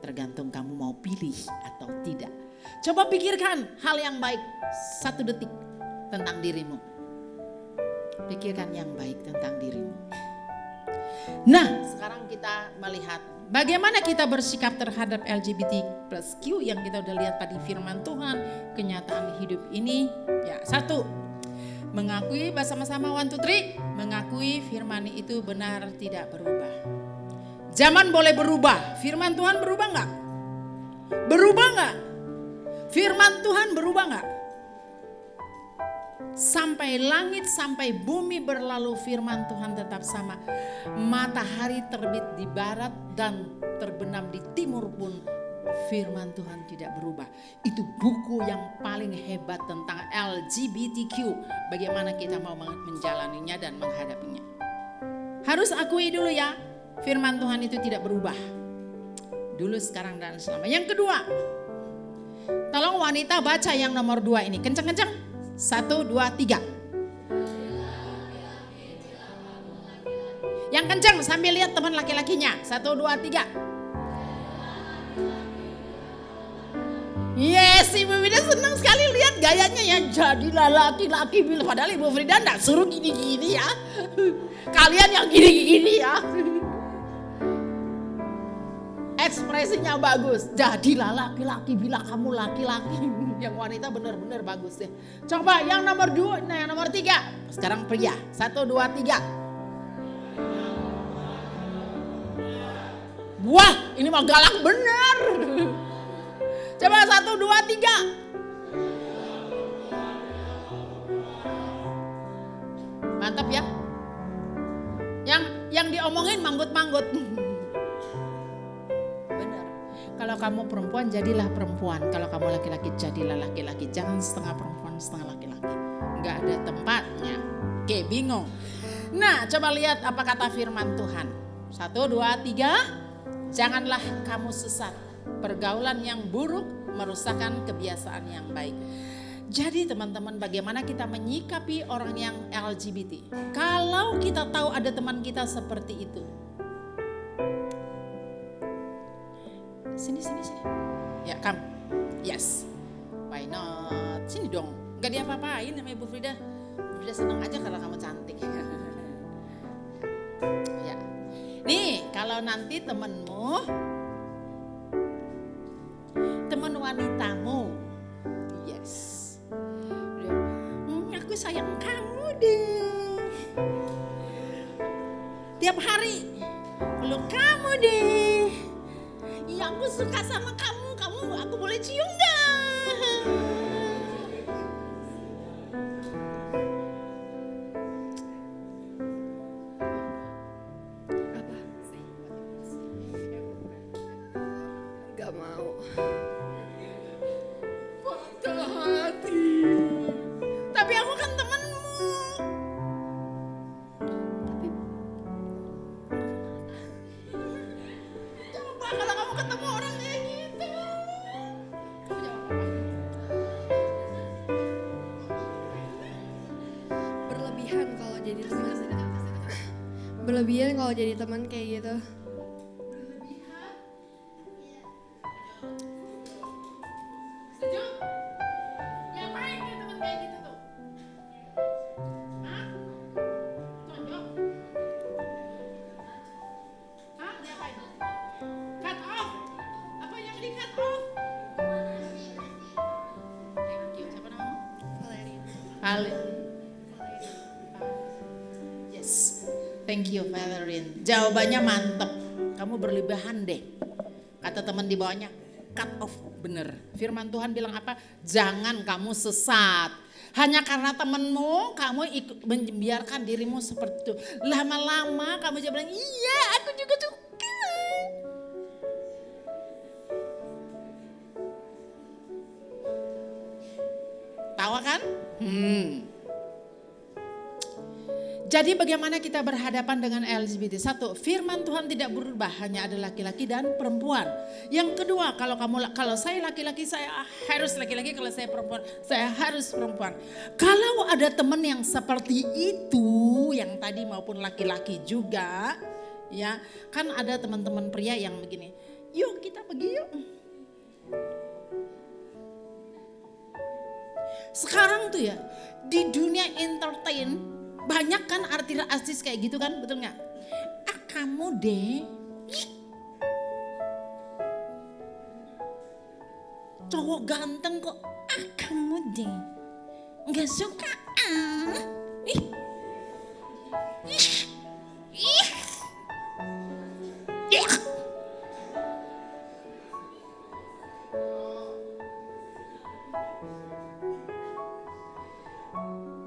Tergantung kamu mau pilih atau tidak. Coba pikirkan hal yang baik 1 detik tentang dirimu. Pikirkan yang baik tentang dirimu. Nah, sekarang kita melihat bagaimana kita bersikap terhadap LGBT+Q yang kita udah lihat tadi firman Tuhan, kenyataan hidup ini. Ya, 1. Mengakui bersama-sama 1, 2, 3. Mengakui firman itu benar tidak berubah. Zaman boleh berubah, firman Tuhan berubah enggak? Berubah enggak? Firman Tuhan berubah enggak? Sampai langit, sampai bumi berlalu firman Tuhan tetap sama. Matahari terbit di barat dan terbenam di timur pun firman Tuhan tidak berubah. Itu buku yang paling hebat tentang LGBTQ. Bagaimana kita mau menjalaninya dan menghadapinya. Harus akui dulu ya, firman Tuhan itu tidak berubah. Dulu, sekarang, dan selama. Yang kedua, tolong wanita baca yang nomor 2 ini. Kenceng-kenceng. 1, 2, 3. Yang kenceng sambil lihat teman laki-lakinya. 1, 2, 3. Yes, Ibu Frida senang sekali lihat gayanya ya. Jadilah laki-laki. Padahal Ibu Frida enggak suruh gini-gini ya. Kalian yang gini-gini ya. Ekspresinya bagus. Jadilah laki-laki bila kamu laki-laki. Yang wanita benar-benar bagus ya. Coba yang nomor 2, yang nomor 3. Sekarang pria. 1, 2, 3. Wah, ini mah galak bener. Coba 1, 2, 3. Mantap ya. Yang diomongin manggut-manggut. Kalau kamu perempuan, jadilah perempuan. Kalau kamu laki-laki, jadilah laki-laki. Jangan setengah perempuan, setengah laki-laki. Gak ada tempatnya. Oke, bingung. Nah, coba lihat apa kata firman Tuhan. 1, 2, 3. Janganlah kamu sesat. Pergaulan yang buruk merusakkan kebiasaan yang baik. Jadi teman-teman, bagaimana kita menyikapi orang yang LGBT? Kalau kita tahu ada teman kita seperti itu. Sini. Ya, come. Yes. Why not? Sini dong. Gak diapa-apain sama Ibu Frida. Ibu Frida senang aja kalau kamu cantik. Ya. Nih, kalau nanti temen wanitamu. Yes. Aku sayang kamu deh. Tiap hari peluk kamu deh. Ya, aku suka sama kamu, aku boleh cium gak? Apa? Gak mau. Patah hati. Tapi aku kan temanmu. kalau kamu ketemu orang kayak gitu. Kamu jawab apa? Berlebihan kalau jadi teman. Berlebihan kalau jadi teman kayak gitu. Setuju? Ngapain dia teman kayak gitu tuh? Hah? Tonjok? Hah? Diapain? Cut off? Apa yang di cut off? Thank you. Siapa namamu? Valerie. Yes. Thank you Valerie. Jawabannya mantep. Kamu berlebihan deh. Kata teman di bawahnya, cut off. Bener. Firman Tuhan bilang apa? Jangan kamu sesat. Hanya karena temenmu, kamu membiarkan dirimu seperti itu. Lama-lama kamu juga bilang, iya aku juga suka. Tawa kan? Jadi bagaimana kita berhadapan dengan LGBT? Satu, firman Tuhan tidak berubah, hanya ada laki-laki dan perempuan. Yang kedua, kalau saya laki-laki saya harus laki-laki, kalau saya perempuan saya harus perempuan. Kalau ada teman yang seperti itu, yang tadi maupun laki-laki juga, ya kan ada teman-teman pria yang begini. Yuk kita pergi yuk. Sekarang tuh ya di dunia entertain banyak kan artis kayak gitu kan, betul nggak? Ah kamu deh, cowok ganteng kok. Ah kamu deh, nggak suka ah. Ih, ih, ih, ih.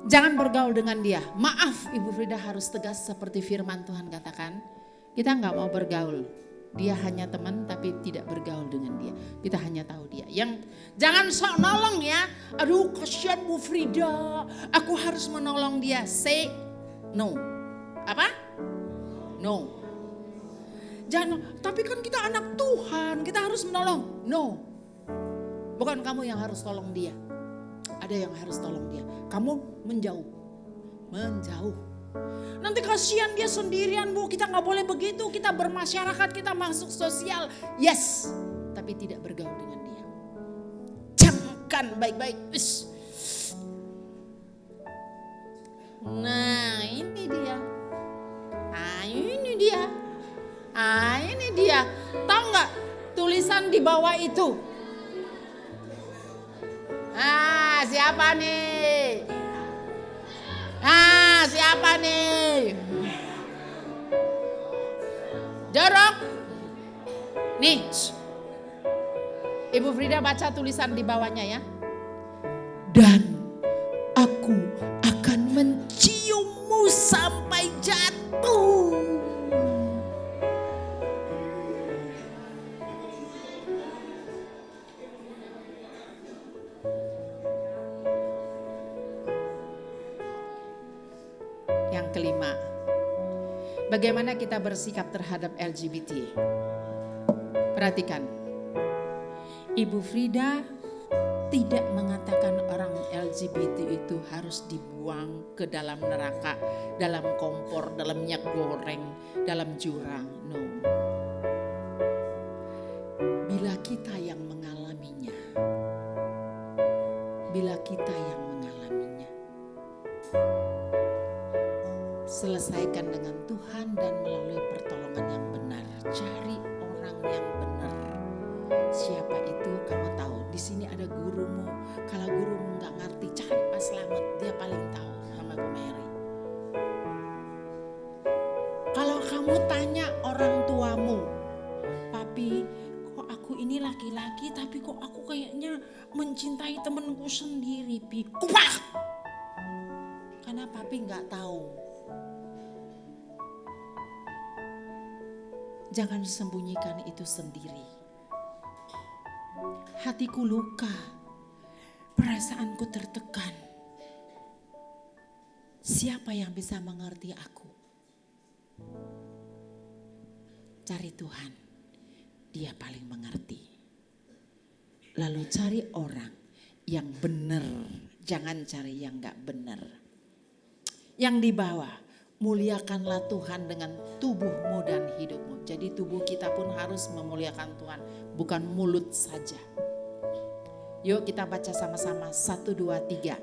Jangan bergaul dengan dia. Maaf Ibu Frida harus tegas seperti firman Tuhan katakan. Kita nggak mau bergaul. Dia hanya teman tapi tidak bergaul dengan dia. Kita hanya tahu dia. Yang jangan sok nolong ya. Aduh kasihan Bu Frida. Aku harus menolong dia. Say no. Apa? No. Jangan. Tapi kan kita anak Tuhan. Kita harus menolong. No. Bukan kamu yang harus tolong dia. Ada yang harus tolong dia. Kamu menjauh. Nanti kasihan dia sendirian Bu. Kita gak boleh begitu. Kita bermasyarakat, kita masuk sosial. Yes. Tapi tidak bergaul dengan dia. Camkan baik-baik. Nah ini dia. Ini dia. Tahu gak tulisan di bawah itu? Siapa nih? Siapa nih? Jorok. Nih. Ibu Frida baca tulisan di bawahnya ya. Dan aku akan menciummu sampai jatuh. Yang kelima, bagaimana kita bersikap terhadap LGBT? Perhatikan, Ibu Frida tidak mengatakan orang LGBT itu harus dibuang ke dalam neraka, dalam kompor, dalam minyak goreng, dalam jurang. No. Bila kita yang mengalaminya, selesaikan dengan Tuhan dan melalui pertolongan yang benar. Cari orang yang benar. Siapa itu kamu tahu. Di sini ada gurumu. Kalau gurumu nggak ngerti, cari Pak Slamet. Dia paling tahu sama Bu Mary. Kalau kamu tanya orang tuamu, papi, kok aku ini laki-laki tapi kok aku kayaknya mencintai temenku sendiri, Pi. Kupak! Karena papi nggak tahu. Jangan sembunyikan itu sendiri. Hatiku luka, perasaanku tertekan. Siapa yang bisa mengerti aku? Cari Tuhan. dia paling mengerti. Lalu cari orang yang benar, jangan cari yang gak benar. Yang di bawah, muliakanlah Tuhan dengan tubuhmu dan hidupmu. Jadi tubuh kita pun harus memuliakan Tuhan, bukan mulut saja. Yuk kita baca sama-sama 1, 2, 3.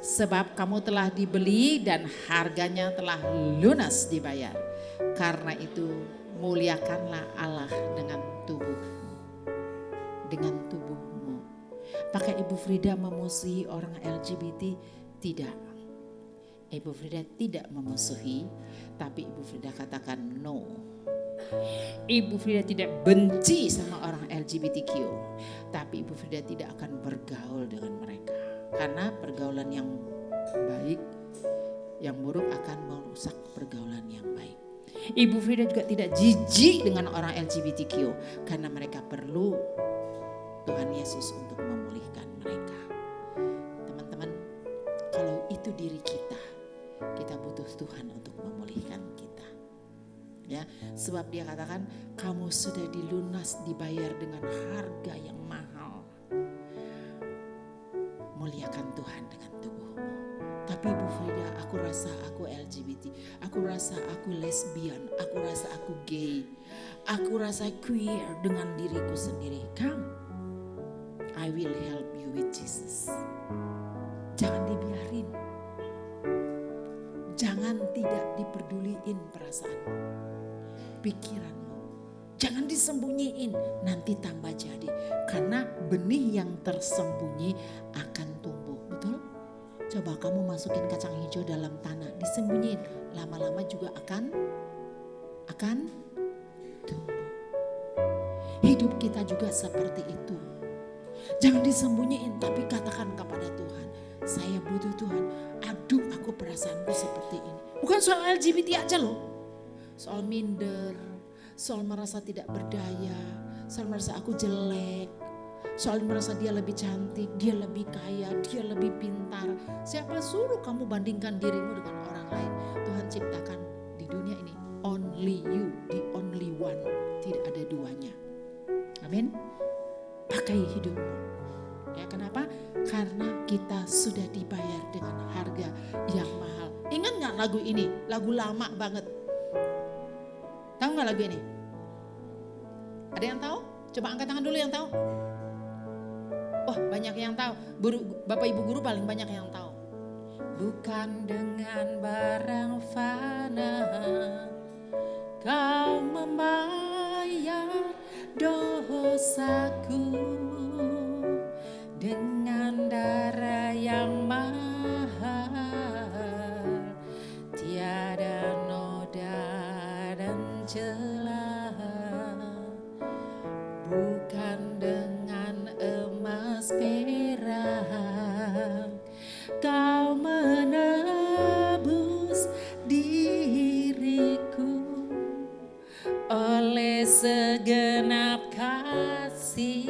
Sebab kamu telah dibeli dan harganya telah lunas dibayar. Karena itu muliakanlah Allah dengan tubuhmu. Dengan tubuhmu. Apakah Ibu Frida memusuhi orang LGBT? Tidak. Ibu Frida tidak memusuhi, tapi Ibu Frida katakan no. Ibu Frida tidak benci sama orang LGBTQ, tapi Ibu Frida tidak akan bergaul dengan mereka. Karena pergaulan yang baik, yang buruk akan merusak pergaulan yang baik. Ibu Frida juga tidak jijik dengan orang LGBTQ, karena mereka perlu Tuhan Yesus untuk memulihkan mereka. Teman-teman, kalau itu diri kita butuh Tuhan untuk memulihkan kita. Ya, sebab dia katakan kamu sudah dilunas dibayar dengan harga yang mahal. Muliakan Tuhan dengan tubuhmu. Tapi Bu Frida, aku rasa aku LGBT, aku rasa aku lesbian, aku rasa aku gay, aku rasa queer dengan diriku sendiri. Come, I will help you with Jesus. Jangan dibiarin. Jangan tidak diperduliin perasaan, pikiranmu. Jangan disembunyiin, nanti tambah jadi. Karena benih yang tersembunyi akan tumbuh, betul? Coba kamu masukin kacang hijau dalam tanah, disembunyiin, lama-lama juga akan tumbuh. Hidup kita juga seperti itu. Jangan disembunyiin, tapi katakan kepada Tuhan, saya butuh Tuhan, aduh aku perasaanku seperti ini. Bukan soal LGBT aja loh, soal minder, soal merasa tidak berdaya, soal merasa aku jelek, soal merasa dia lebih cantik, dia lebih kaya, dia lebih pintar. Siapa suruh kamu bandingkan dirimu dengan orang lain? Tuhan ciptakan di dunia ini only you, the only one, tidak ada duanya. Amin. Pakai hidupmu. Ya, kenapa? Karena kita sudah dibayar dengan harga yang mahal. Ingat gak lagu ini? Lagu lama banget. Tahu gak lagu ini? Ada yang tahu? Coba angkat tangan dulu yang tahu. Wah, banyak yang tahu. Bapak Ibu guru paling banyak yang tahu. Bukan dengan barang fana kau membayar dosaku, dengan darah yang mahal, tiada noda dan celah. Bukan dengan emas perak kau menebus diriku, oleh segenap kasih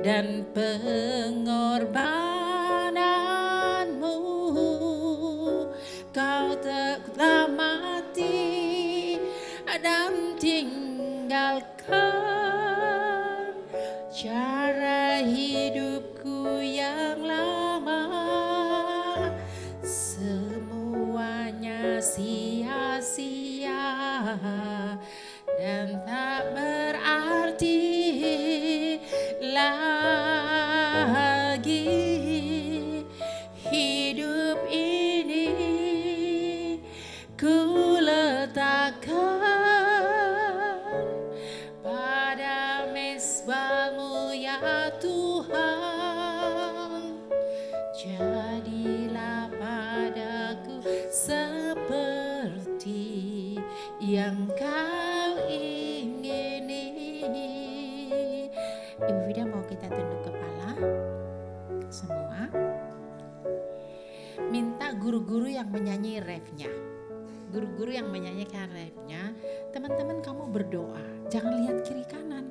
dan pengorbananmu, kau telah mati dan tinggalkan cara hidupku yang lama. Semuanya sia-sia dan tak berarti lagi. Hidup ini ku letakkan pada mezbah-Mu ya Tuhan. Jadilah padaku seperti yang Kau ingini. Ibu Vida, mau kita tunduk kepala semua. Minta guru-guru yang menyanyi refnya. Guru-guru yang menyanyikan refnya, teman-teman kamu berdoa. Jangan lihat kiri kanan.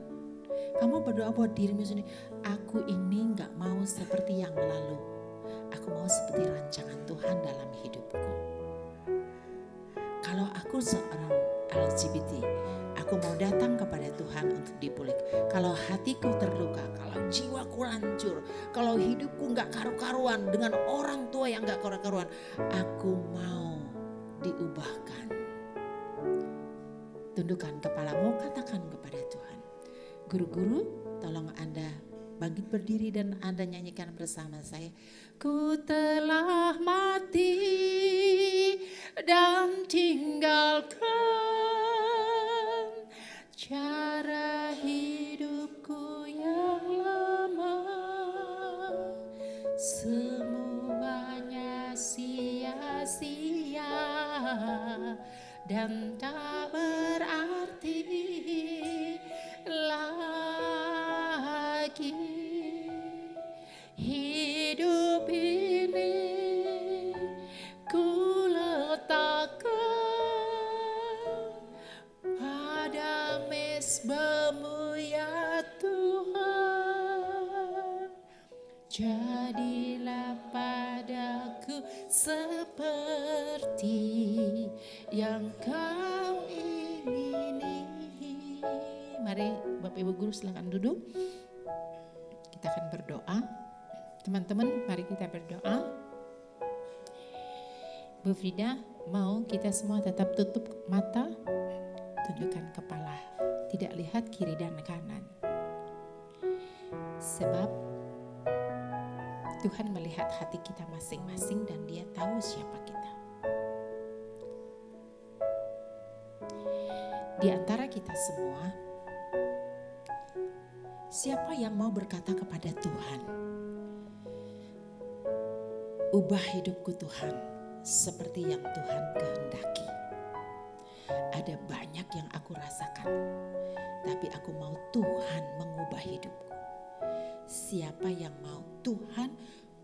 Kamu berdoa buat dirimu sendiri. Aku ini gak mau seperti yang lalu. Aku mau seperti rancangan Tuhan dalam hidupku. Kalau aku seorang LGBT, aku aku mau datang kepada Tuhan untuk dipulihkan. Kalau hatiku terluka, kalau jiwaku hancur, kalau hidupku gak karu-karuan dengan orang tua yang gak karu-karuan, aku mau diubahkan. Tundukkan kepalamu, katakan kepada Tuhan. Guru-guru, tolong Anda bangkit berdiri dan Anda nyanyikan bersama saya. Ku telah mati dan tinggalkan cara hidupku yang lama. Semuanya sia-sia dan tak berarti lagi. Hidup ini ku letakkan pada mezbamu ya Tuhan. Jadilah padaku seperti yang Kau ingini. Mari Bapak Ibu Guru silakan duduk. Kita akan berdoa. Teman-teman, mari kita berdoa. Bu Frida, mau kita semua tetap tutup mata, tundukkan kepala, tidak lihat kiri dan kanan. Sebab Tuhan melihat hati kita masing-masing dan Dia tahu siapa kita. Di antara kita semua, siapa yang mau berkata kepada Tuhan, ubah hidupku Tuhan seperti yang Tuhan kehendaki. Ada banyak yang aku rasakan, tapi aku mau Tuhan mengubah hidupku. Siapa yang mau Tuhan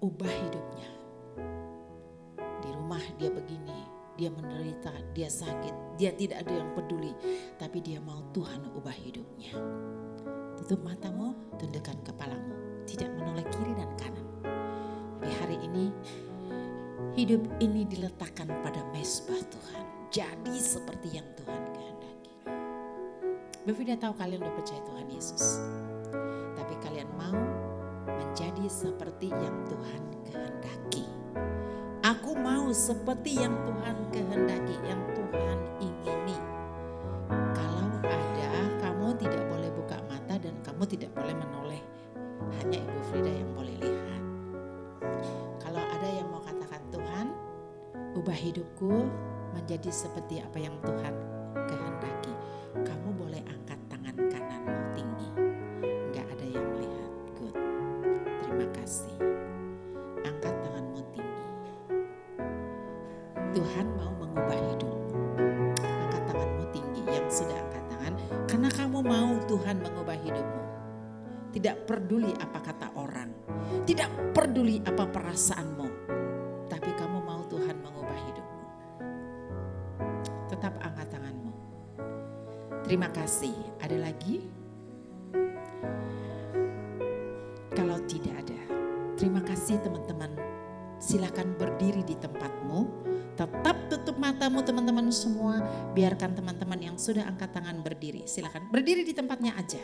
ubah hidupnya? Di rumah dia begini, dia menderita, dia sakit, dia tidak ada yang peduli, tapi dia mau Tuhan ubah hidupnya. Tutup matamu, tundukkan kepalamu, tidak menoleh kiri dan kanan. Tapi hari ini, hidup ini diletakkan pada mezbah Tuhan. Jadi seperti yang Tuhan kehendaki. Bevida tahu kalian udah percaya Tuhan Yesus. Tapi kalian mau menjadi seperti yang Tuhan kehendaki. Aku mau seperti yang Tuhan kehendaki, yang Tuhan ingini. Kalau ada, kamu tidak boleh buka mata dan kamu tidak boleh menoleh. Hanya Ibu Frida yang boleh lihat. Kalau ada yang mau katakan, Tuhan, ubah hidupku menjadi seperti apa yang Tuhan kehendaki. Kamu boleh angkat tangan kananmu tinggi. Enggak ada yang lihat. Good. Terima kasih. Angkat tanganmu tinggi. Tuhan mau mengubah hidupmu. Angkat tanganmu tinggi yang sudah angkat tangan. Karena kamu mau Tuhan mengubah hidupmu. Tidak peduli apa kata orang. Tidak peduli apa perasaanmu. Tapi kamu mau Tuhan mengubah hidupmu. Tetap angkat tanganmu. Terima kasih. Ada lagi? Kalau tidak ada, terima kasih teman-teman. Silakan berdiri di tempatmu. Tetap tutup matamu teman-teman semua. Biarkan teman-teman yang sudah angkat tangan berdiri. Silakan berdiri di tempatnya aja.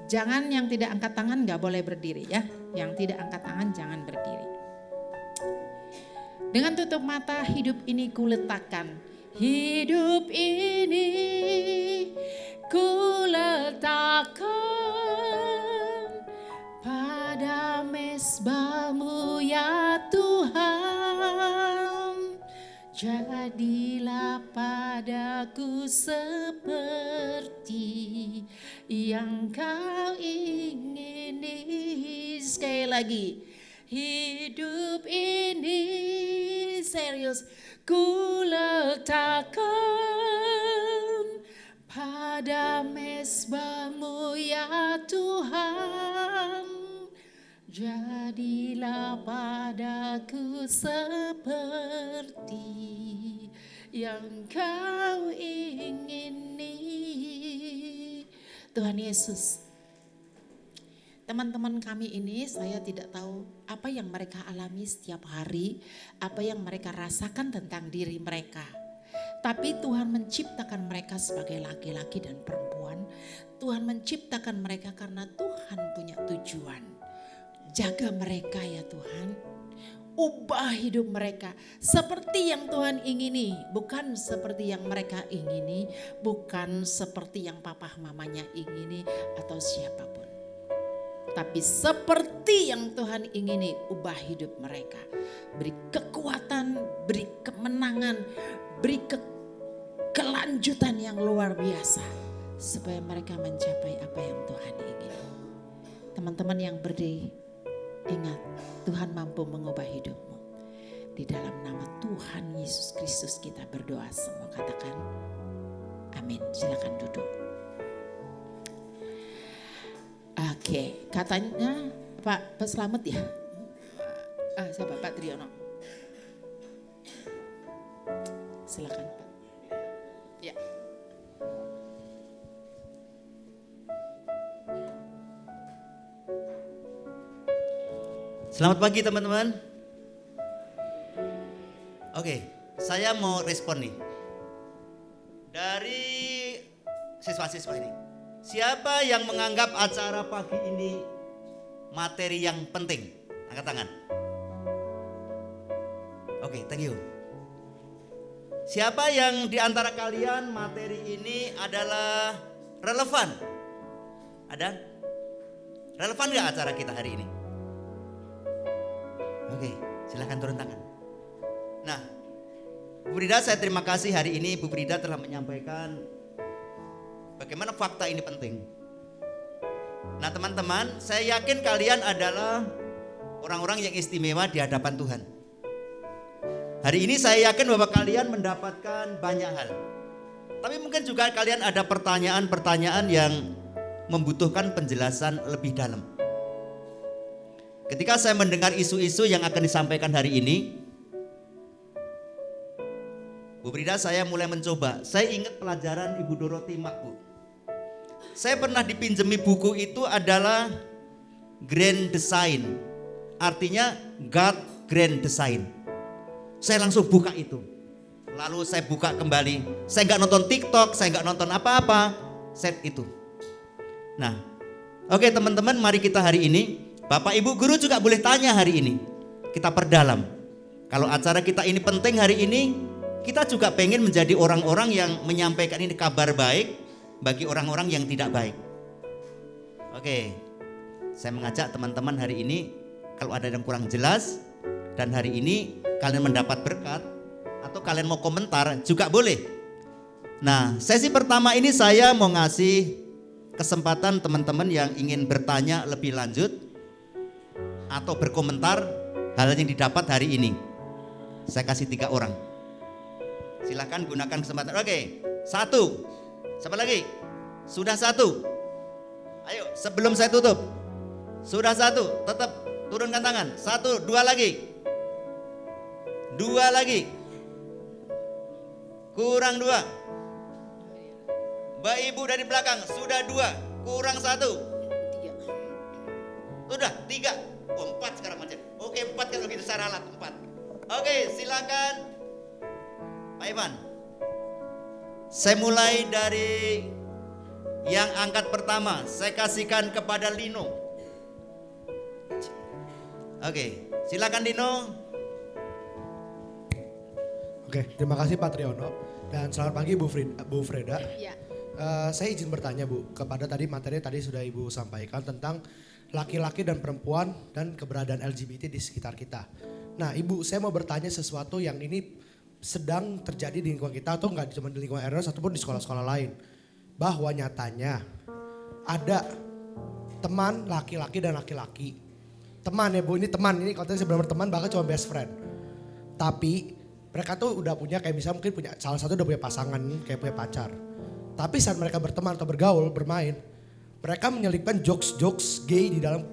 Jangan yang tidak angkat tangan gak boleh berdiri ya. Yang tidak angkat tangan jangan berdiri. Dengan tutup mata, hidup ini kuletakkan. Hidup ini kuletakkan pada mezbamu ya Tuhan. Jadilah padaku seperti yang Kau ingini. Sekali lagi, hidup ini serius kuletakkan pada mezbamu ya Tuhan. Jadilah padaku seperti yang Kau ingini. Tuhan Yesus, teman-teman kami ini saya tidak tahu apa yang mereka alami setiap hari, apa yang mereka rasakan tentang diri mereka. Tapi Tuhan menciptakan mereka sebagai laki-laki dan perempuan. Tuhan menciptakan mereka karena Tuhan punya tujuan. Jaga mereka ya Tuhan. Ubah hidup mereka seperti yang Tuhan ingini. Bukan seperti yang mereka ingini. Bukan seperti yang papa mamanya ingini atau siapapun. Tapi seperti yang Tuhan ingini, ubah hidup mereka. Beri kekuatan, beri kemenangan, beri kelanjutan yang luar biasa. Supaya mereka mencapai apa yang Tuhan ingini. Teman-teman yang berdiri, ingat Tuhan mampu mengubah hidupmu. Di dalam nama Tuhan Yesus Kristus kita berdoa semua, katakan amin. Silakan duduk. Oke, katanya Pak Slamet ya? Siapa Pak Triyono? Silakan Pak. Ya. Selamat pagi teman-teman. Oke, saya mau respon nih. Dari siswa-siswa ini. Siapa yang menganggap acara pagi ini materi yang penting? Angkat tangan. Oke, thank you. Siapa yang di antara kalian materi ini adalah relevan? Ada? Relevan gak acara kita hari ini? Oke, silahkan turun tangan. Nah, Bu Frida, saya terima kasih hari ini Bu Frida telah menyampaikan bagaimana fakta ini penting. Nah teman-teman, saya yakin kalian adalah orang-orang yang istimewa di hadapan Tuhan. Hari ini saya yakin bahwa kalian mendapatkan banyak hal. Tapi mungkin juga kalian ada pertanyaan-pertanyaan yang membutuhkan penjelasan lebih dalam. Ketika saya mendengar isu-isu yang akan disampaikan hari ini, Bu Frida, saya mulai mencoba. Saya ingat pelajaran Ibu Dorothy Makbu. Saya pernah dipinjemi buku itu adalah Grand Design. Artinya God Grand Design. Saya langsung buka itu. Lalu saya buka kembali. Saya nggak nonton TikTok, saya nggak nonton apa-apa. Set itu. Nah, oke teman-teman, mari kita hari ini, Bapak Ibu Guru juga boleh tanya hari ini. Kita perdalam. Kalau acara kita ini penting hari ini, kita juga pengen menjadi orang-orang yang menyampaikan ini kabar baik bagi orang-orang yang tidak baik. Oke, saya mengajak teman-teman hari ini, kalau ada yang kurang jelas dan hari ini kalian mendapat berkat atau kalian mau komentar juga boleh. Nah, sesi pertama ini saya mau ngasih kesempatan teman-teman yang ingin bertanya lebih lanjut atau berkomentar hal yang didapat hari ini. Saya kasih 3 orang. Silakan gunakan kesempatan. Oke, 1. Siapa lagi? Sudah 1. Ayo, sebelum saya tutup. Sudah 1, tetap turunkan tangan. 1, 2 lagi. 2 lagi. Kurang 2. Mbak Ibu dari belakang, sudah 2. Kurang 1. 3. Sudah 3. Oh, 4 sekarang macam. Oke, 4 kalau gitu saya ralat 4. Oke, silakan Pak Ivan. Saya mulai dari yang angkat pertama. Saya kasihkan kepada Lino. Oke, silakan Lino. Oke, terima kasih Pak Triyono. Dan selamat pagi Bu Freda. Ya. Saya izin bertanya Bu, kepada tadi materi tadi sudah Ibu sampaikan tentang laki-laki dan perempuan dan keberadaan LGBT di sekitar kita. Nah Ibu, saya mau bertanya sesuatu yang ini sedang terjadi di lingkungan kita atau enggak cuma di lingkungan RS ataupun di sekolah-sekolah lain. Bahwa nyatanya ada teman laki-laki dan laki-laki. Teman ya Bu, ini teman, ini konteksnya benar-benar teman bahkan cuma best friend. Tapi mereka tuh udah punya kayak misalnya mungkin punya salah satu udah punya pasangan kayak punya pacar. Tapi saat mereka berteman atau bergaul, bermain, mereka menyelipkan jokes-jokes gay di dalam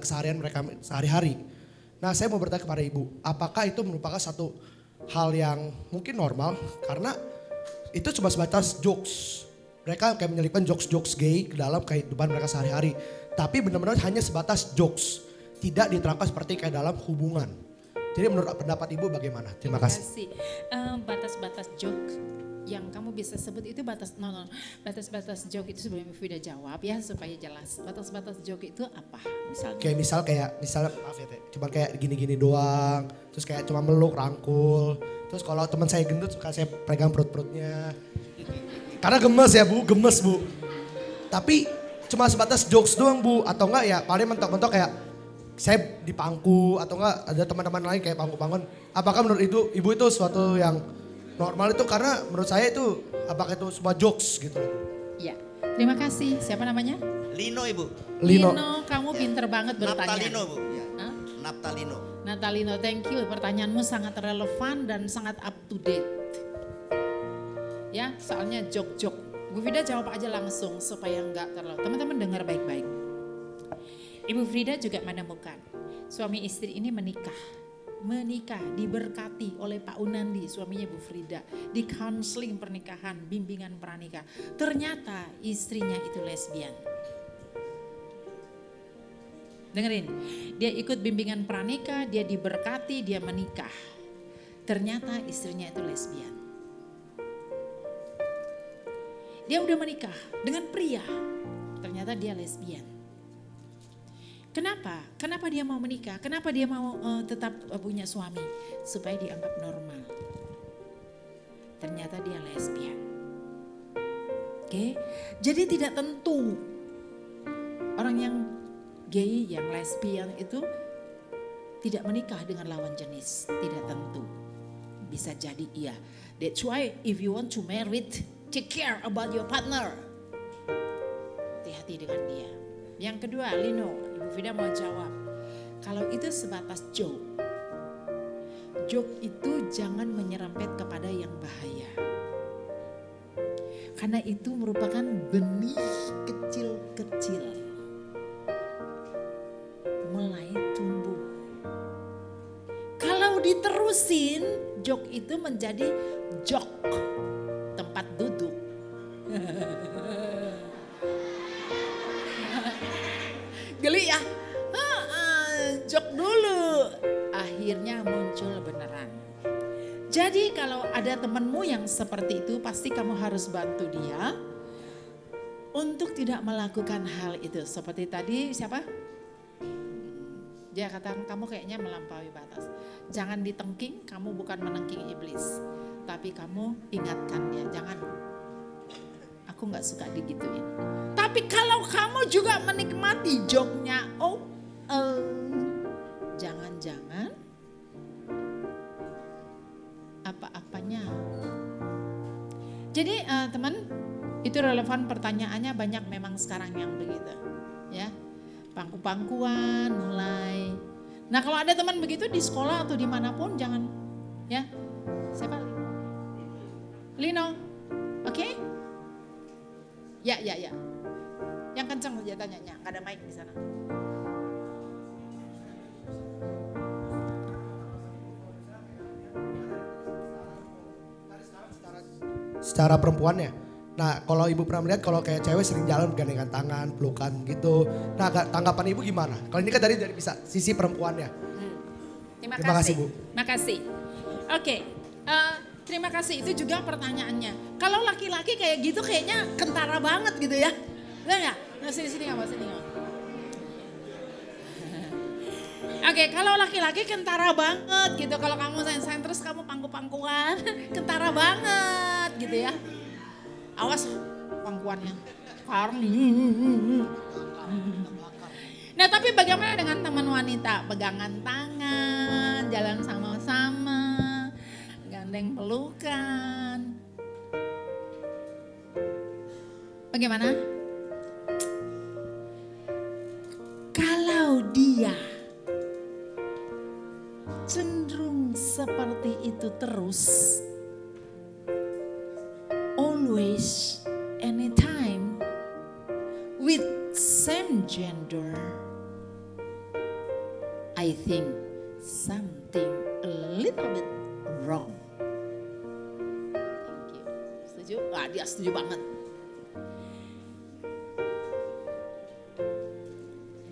keseharian mereka sehari-hari. Nah saya mau bertanya kepada Ibu, apakah itu merupakan satu hal yang mungkin normal karena itu cuma sebatas jokes. Mereka kayak menyelipkan jokes-jokes gay ke dalam kehidupan mereka sehari-hari. Tapi benar-benar hanya sebatas jokes. Tidak diterangkan seperti kayak dalam hubungan. Jadi menurut pendapat Ibu bagaimana? Terima kasih. Batas-batas joke yang kamu bisa sebut itu batas-batas joke itu sebelum Ibu Frida jawab ya supaya jelas. Batas-batas joke itu apa misalnya? Kayak misal maaf ya Teh, cuma kayak gini-gini doang, terus kayak cuma meluk, rangkul. Terus kalau teman saya gendut suka saya pegang perut-perutnya. Karena gemes ya Bu, gemes Bu. Tapi cuma sebatas jokes doang Bu, atau enggak ya paling mentok-mentok kayak saya dipangku atau enggak ada teman-teman lain kayak pangku-pangkuan. Apakah menurut Ibu itu suatu yang normal itu karena menurut saya itu apakah itu semua jokes gitu loh. Ya, terima kasih. Siapa namanya? Lino Ibu. Lino. Kamu pinter banget bertanya. Naptalino Bu. Ya. Hah? Naptalino. Natalino, thank you. Pertanyaanmu sangat relevan dan sangat up to date. Ya, soalnya jok-jok. Bu Frida jawab aja langsung supaya enggak terlalu. Teman-teman dengar baik-baik. Ibu Frida juga menemukan suami istri ini menikah, diberkati oleh Pak Unandi, suaminya Bu Frida, di counseling pernikahan, bimbingan pranikah. Ternyata istrinya itu lesbian. Dengerin, dia ikut bimbingan pranikah, dia diberkati, dia menikah. Ternyata istrinya itu lesbian. Dia udah menikah dengan pria, ternyata dia lesbian. Kenapa? Kenapa dia mau menikah? Kenapa dia mau tetap punya suami? Supaya dianggap normal. Ternyata dia lesbian. Oke, jadi tidak tentu orang yang gay, yang lesbian itu tidak menikah dengan lawan jenis. Tidak tentu. Bisa jadi iya. That's why if you want to marry, take care about your partner. Hati-hati dengan dia. Yang kedua, Lino, Ibu Frida mau jawab. Kalau itu sebatas joke. Joke itu jangan menyerempet kepada yang bahaya. Karena itu merupakan benih kecil-kecil. Mulai tumbuh. Kalau diterusin, joke itu menjadi jok. Tempat duduk. Geli ya, jok dulu, akhirnya muncul beneran. Jadi kalau ada temanmu yang seperti itu pasti kamu harus bantu dia untuk tidak melakukan hal itu. Seperti tadi siapa? Dia katakan kamu kayaknya melampaui batas. Jangan ditengking, kamu bukan menengking iblis. Tapi kamu ingatkan dia, jangan. Aku gak suka digituin. Tapi kalau kamu juga menikmati joknya, jangan-jangan apa-apanya. Jadi teman, itu relevan pertanyaannya banyak memang sekarang yang begitu. Ya, pangku-pangkuan mulai. Nah kalau ada teman begitu di sekolah atau dimanapun jangan, ya. Siapa? Lino, oke? Ya. Yang kencang saja tanyanya, nggak ada mic di sana. Secara perempuannya. Nah kalau Ibu pernah melihat kalau kayak cewek sering jalan gandengan tangan, pelukan gitu. Nah tanggapan Ibu gimana? Kalau ini kan dari bisa sisi perempuannya. Terima kasih Bu. Terima kasih. Oke, terima kasih itu juga pertanyaannya. Kalau laki-laki kayak gitu kayaknya kentara banget gitu ya. Benar nggak? Nah, sini nggak, sini nggak. Oke, kalau laki-laki kentara banget gitu. Kalau kamu sayang terus kamu pangku-pangkuan, kentara banget gitu ya. Awas pangkuannya. Nah tapi bagaimana dengan teman wanita? Pegangan tangan, jalan sama-sama, gandeng pelukan. Bagaimana? Kalau dia cenderung seperti itu terus, always, anytime, with same gender, I think something a little bit wrong. Thank you. Setuju? Ah, dia setuju banget.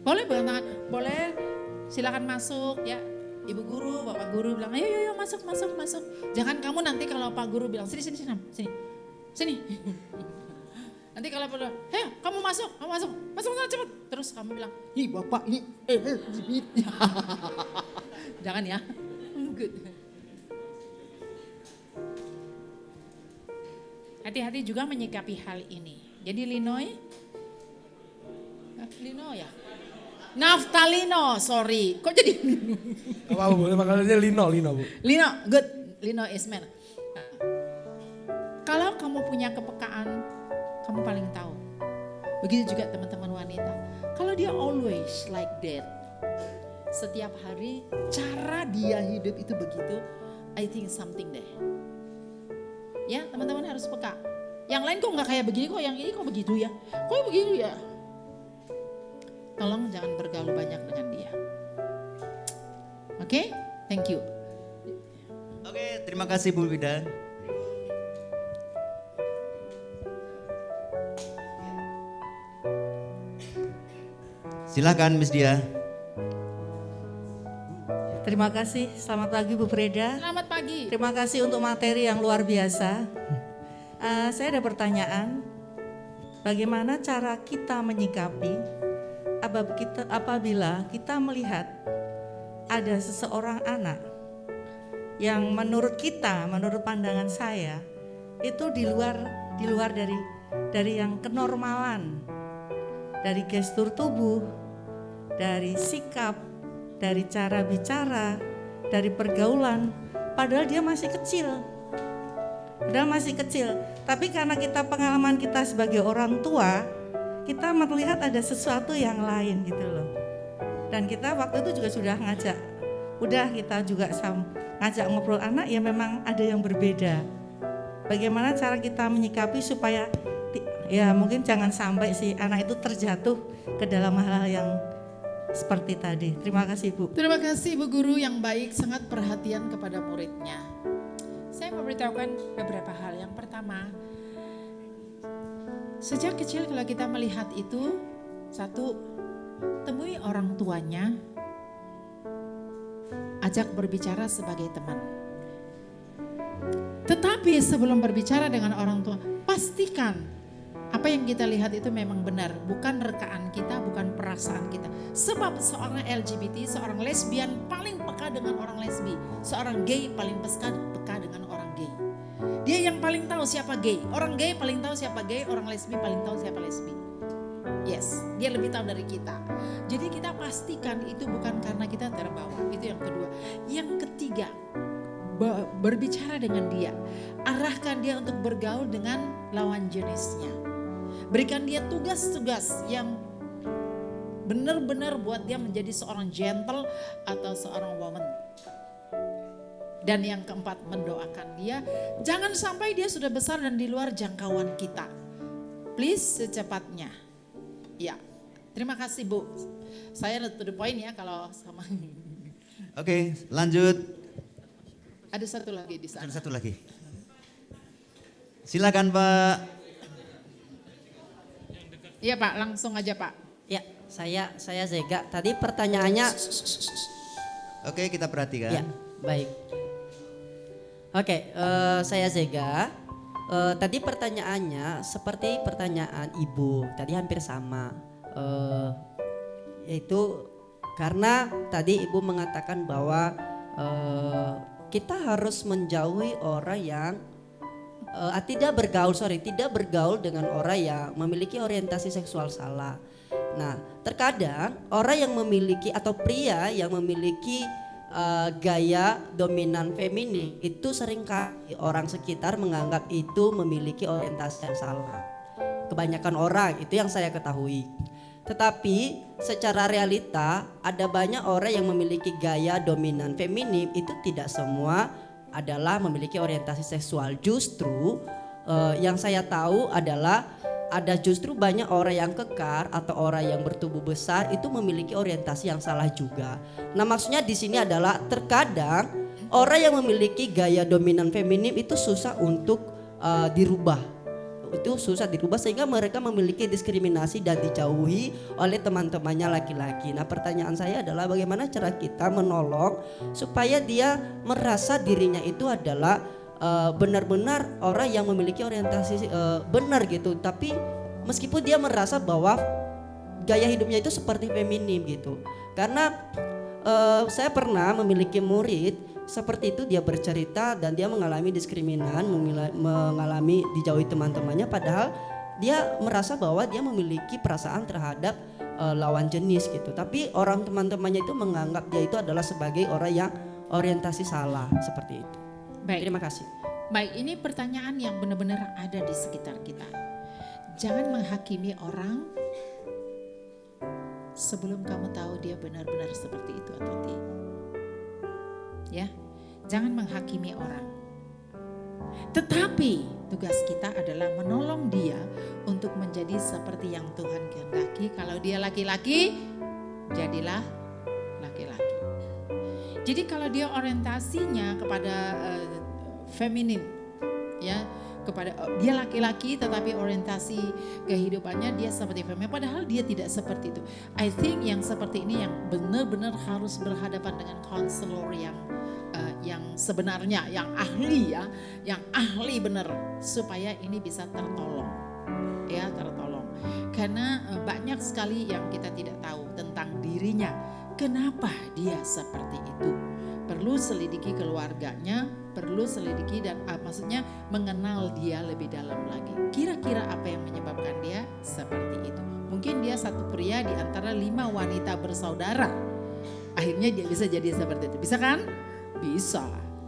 Boleh pegang tangan, boleh silakan masuk ya. Ibu guru, bapak guru bilang, ayo masuk. Jangan kamu nanti kalau pak guru bilang, sini. Nanti kalau perlu, hei kamu masuk sana cepet. Terus kamu bilang, ih bapak ini LGBT. Jangan ya. Good. Hati-hati juga menyikapi hal ini. Jadi Lino ya? Naftalino, sorry. Kok jadi? Apa Bu? Makanya Lino Bu. Lino, good. Lino is man. Kalau kamu punya kepekaan, kamu paling tahu. Begitu juga teman-teman wanita. Kalau dia always like that, setiap hari cara dia hidup itu begitu, I think something deh. Ya, teman-teman harus peka. Yang lain kok nggak kayak begini kok, yang ini kok begitu ya? Kok begitu ya? Tolong jangan bergaul banyak dengan dia. Oke, thank you. Oke, terima kasih Bu Wida. Silakan Miss Dia. Terima kasih, selamat pagi Bu Freda. Selamat pagi. Terima kasih untuk materi yang luar biasa. Saya ada pertanyaan, bagaimana cara kita menyikapi apabila kita melihat ada seseorang anak yang menurut pandangan saya itu di luar dari yang kenormalan, dari gestur tubuh, dari sikap, dari cara bicara, dari pergaulan, padahal dia masih kecil. Tapi karena pengalaman kita sebagai orang tua, kita melihat ada sesuatu yang lain gitu loh. Dan kita waktu itu juga sudah kita juga ngajak ngobrol anak, ya memang ada yang berbeda. Bagaimana cara kita menyikapi supaya ya mungkin jangan sampai si anak itu terjatuh ke dalam hal-hal yang seperti tadi. Terima kasih Bu. Terima kasih Bu Guru yang baik, sangat perhatian kepada muridnya. Saya memberitahukan beberapa hal. Yang pertama, sejak kecil kalau kita melihat itu, satu, temui orang tuanya, ajak berbicara sebagai teman. Tetapi sebelum berbicara dengan orang tua, pastikan apa yang kita lihat itu memang benar, bukan rekaan kita, bukan perasaan kita. Sebab seorang LGBT, seorang lesbian paling peka dengan orang lesbi, seorang gay paling peka dengan orang gay. Dia yang paling tahu siapa gay, orang gay paling tahu siapa gay, orang lesbi paling tahu siapa lesbi. Yes, dia lebih tahu dari kita. Jadi kita pastikan itu bukan karena kita terbawa. Itu yang kedua. Yang ketiga, berbicara dengan dia, arahkan dia untuk bergaul dengan lawan jenisnya. Berikan dia tugas-tugas yang benar-benar buat dia menjadi seorang gentle atau seorang woman. Dan yang keempat, mendoakan dia. Jangan sampai dia sudah besar dan di luar jangkauan kita. Please secepatnya. Ya, terima kasih Bu. Saya to the point ya kalau sama. Oke, lanjut. Ada satu lagi di sana. Ada satu lagi. Silakan Pak. Iya Pak, langsung aja Pak. Ya, saya Zega. Tadi pertanyaannya. Oke, kita perhatikan. Ya, baik. Oke, saya Zega. Tadi pertanyaannya seperti pertanyaan Ibu. Tadi hampir sama. Yaitu karena tadi Ibu mengatakan bahwa kita harus menjauhi orang yang tidak bergaul dengan orang yang memiliki orientasi seksual salah. Nah, terkadang orang yang memiliki atau pria yang memiliki gaya dominan feminin itu seringkali orang sekitar menganggap itu memiliki orientasi yang salah. Kebanyakan orang, itu yang saya ketahui. Tetapi secara realita ada banyak orang yang memiliki gaya dominan feminin, itu tidak semua adalah memiliki orientasi seksual. Justru yang saya tahu adalah ada justru banyak orang yang kekar atau orang yang bertubuh besar itu memiliki orientasi yang salah juga. Nah, maksudnya di sini adalah terkadang orang yang memiliki gaya dominan feminim itu susah untuk dirubah, itu susah dirubah sehingga mereka memiliki diskriminasi dan dijauhi oleh teman-temannya laki-laki. Nah, pertanyaan saya adalah bagaimana cara kita menolong supaya dia merasa dirinya itu adalah benar-benar orang yang memiliki orientasi benar gitu, tapi meskipun dia merasa bahwa gaya hidupnya itu seperti feminim gitu. Karena saya pernah memiliki murid seperti itu, dia bercerita dan dia mengalami diskriminan, mengalami dijauhi teman-temannya, padahal dia merasa bahwa dia memiliki perasaan terhadap lawan jenis gitu. Tapi orang teman-temannya itu menganggap dia itu adalah sebagai orang yang orientasi salah seperti itu. Baik. Terima kasih. Baik, ini pertanyaan yang benar-benar ada di sekitar kita. Jangan menghakimi orang sebelum kamu tahu dia benar-benar seperti itu atau tidak. Ya, jangan menghakimi orang. Tetapi tugas kita adalah menolong dia untuk menjadi seperti yang Tuhan kehendaki. Kalau dia laki-laki, jadilah laki-laki. Jadi kalau dia orientasinya kepada feminin, ya, kepada dia laki-laki tetapi orientasi kehidupannya dia seperti feminin, padahal dia tidak seperti itu. I think yang seperti ini yang benar-benar harus berhadapan dengan konselor yang sebenarnya, yang ahli ya, yang ahli benar, supaya ini bisa tertolong, ya, tertolong. Karena banyak sekali yang kita tidak tahu tentang dirinya, kenapa dia seperti itu. Perlu selidiki keluarganya, perlu selidiki dan maksudnya mengenal dia lebih dalam lagi. Kira-kira apa yang menyebabkan dia seperti itu? Mungkin dia satu pria di antara 5 wanita bersaudara. Akhirnya dia bisa jadi seperti itu. Bisa kan? Bisa.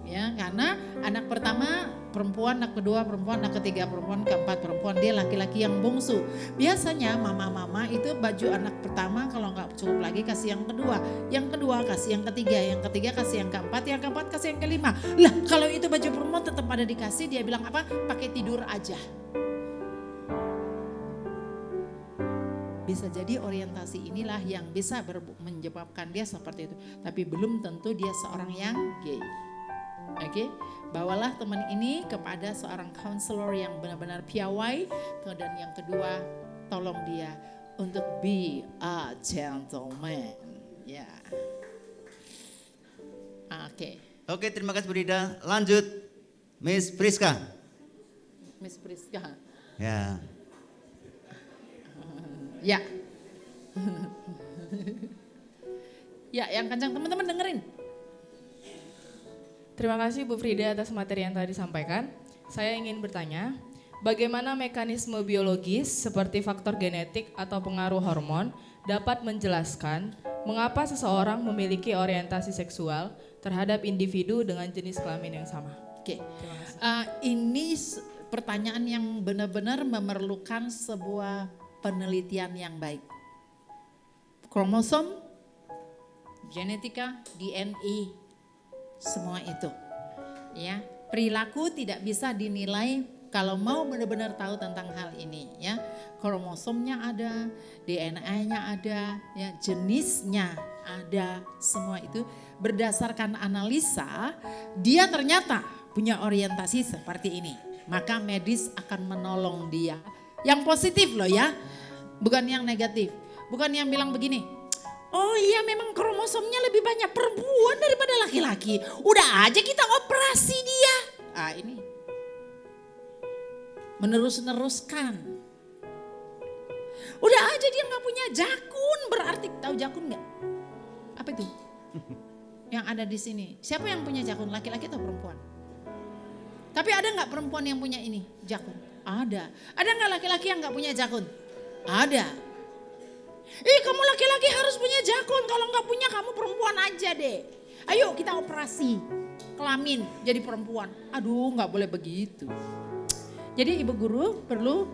Ya, karena anak pertama perempuan, anak kedua perempuan, anak ketiga perempuan, keempat perempuan, dia laki-laki yang bungsu. Biasanya mama-mama itu baju anak pertama kalau nggak cukup lagi kasih yang kedua kasih yang ketiga kasih yang keempat kasih yang kelima. Lah kalau itu baju perempuan tetap pada dikasih, dia bilang apa? Pakai tidur aja. Bisa jadi orientasi inilah yang bisa menyebabkan dia seperti itu. Tapi belum tentu dia seorang yang gay. Oke, bawalah teman ini kepada seorang konselor yang benar-benar piawai. Dan yang kedua, tolong dia untuk be a gentleman. Ya. Oke, terima kasih Bu Rida. Lanjut, Miss Priska. Miss Priska. Ya. Ya. Ya, yang kencang teman-teman dengerin. Terima kasih Bu Frida atas materi yang tadi disampaikan. Saya ingin bertanya, bagaimana mekanisme biologis seperti faktor genetik atau pengaruh hormon dapat menjelaskan mengapa seseorang memiliki orientasi seksual terhadap individu dengan jenis kelamin yang sama? Oke, ini pertanyaan yang benar-benar memerlukan sebuah penelitian yang baik. Kromosom, genetika, DNA, semua itu, ya. Perilaku tidak bisa dinilai kalau mau benar-benar tahu tentang hal ini, ya. Kromosomnya ada, DNA-nya ada, ya, jenisnya ada, semua itu berdasarkan analisa dia ternyata punya orientasi seperti ini. Maka medis akan menolong dia. Yang positif loh ya, bukan yang negatif. Bukan yang bilang begini, oh iya memang kromosomnya lebih banyak perempuan daripada laki-laki. Udah aja kita operasi dia. Ini menerus-neruskan. Udah aja dia gak punya jakun. Berarti tahu jakun gak? Apa itu? Yang ada di sini. Siapa yang punya jakun? Laki-laki atau perempuan? Tapi ada gak perempuan yang punya ini? Jakun? Ada. Ada gak laki-laki yang gak punya jakun? Ada. Kamu laki-laki harus punya jakun. Kalau gak punya kamu perempuan aja deh. Ayo kita operasi kelamin jadi perempuan. Aduh gak boleh begitu. Jadi ibu guru perlu